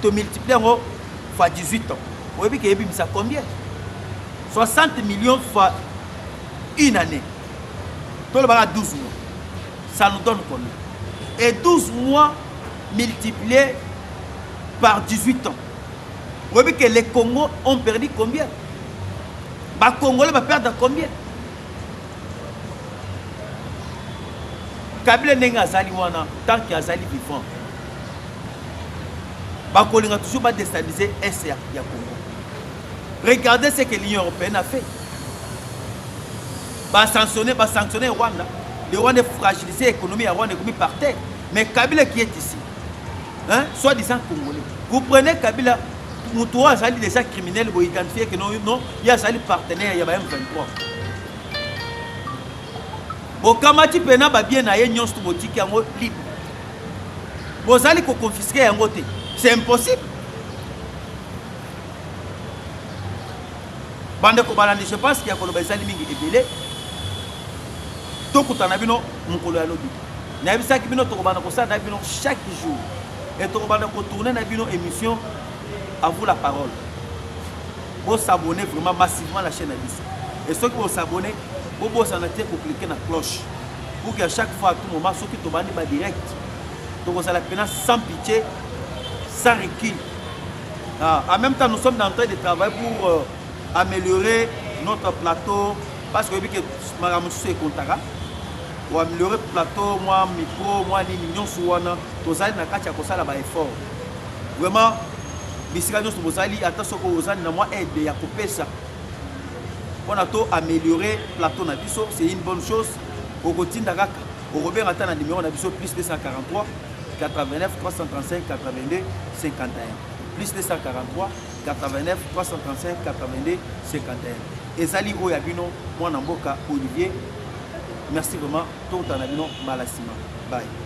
tu multiplies fois 18 ans. Vous voyez que ça combien? 60 millions fois une année. Tout le monde a 12 mois. Ça nous donne combien? Et 12 mois multipliés par 18 ans. Vous voyez que les Congos ont perdu combien? Les Congolais vont perdre combien? Kabila n'est pas tant qu'il y a vivant. Il a toujours déstabilisé l'Est et Congo. Regardez ce que l'Union européenne a fait. Sanctionner Rwanda. Le Rwanda est fragilisé, l'économie à Rwanda est par terre. Mais Kabila qui est ici, hein, soi-disant congolais, vous prenez Kabila, nous trouvons déjà criminel pour identifier que non, il y a des partenaires, il y a M23. Bokamati pena ba bien na ye nyonso botiki yango libre. Bozali ko confisquer yango te. C'est impossible. Bande ko balandi je pense qu'il y a ko lobezali mingi ebele. To kutana bino mukolo ya lobi. Na bisa ki bino to ko bana ko sa na bino chaque jour. Et to ko bana ko tourner na bino émission à vous la parole. Vous s'abonner vraiment massivement à la chaîne Abisso. Et ceux qui vont s'abonner vous pouvez cliquer sur la cloche pour qu'à chaque fois, à tout moment, ceux qui sont en direct, donc vous allez sans pitié, sans recul. En même temps, nous sommes en train de travailler pour améliorer notre plateau parce que Madame Soussé est contact. Pour améliorer le plateau, moi, micro, moi, les millions sur Wana, vous allez dans le cas de effort. Vraiment, vous allez attention que vous allez aider à couper ça. On a amélioré le plateau Nabiso, c'est une bonne chose. Au quotidien, au Robert attend un numéro Nabiso plus 243 89 335 82 51. Plus 243 89 335 82 51. Et Zali Oyabino, moi Namboka Olivier. Merci vraiment. Tout le temps, Malassima. Bye.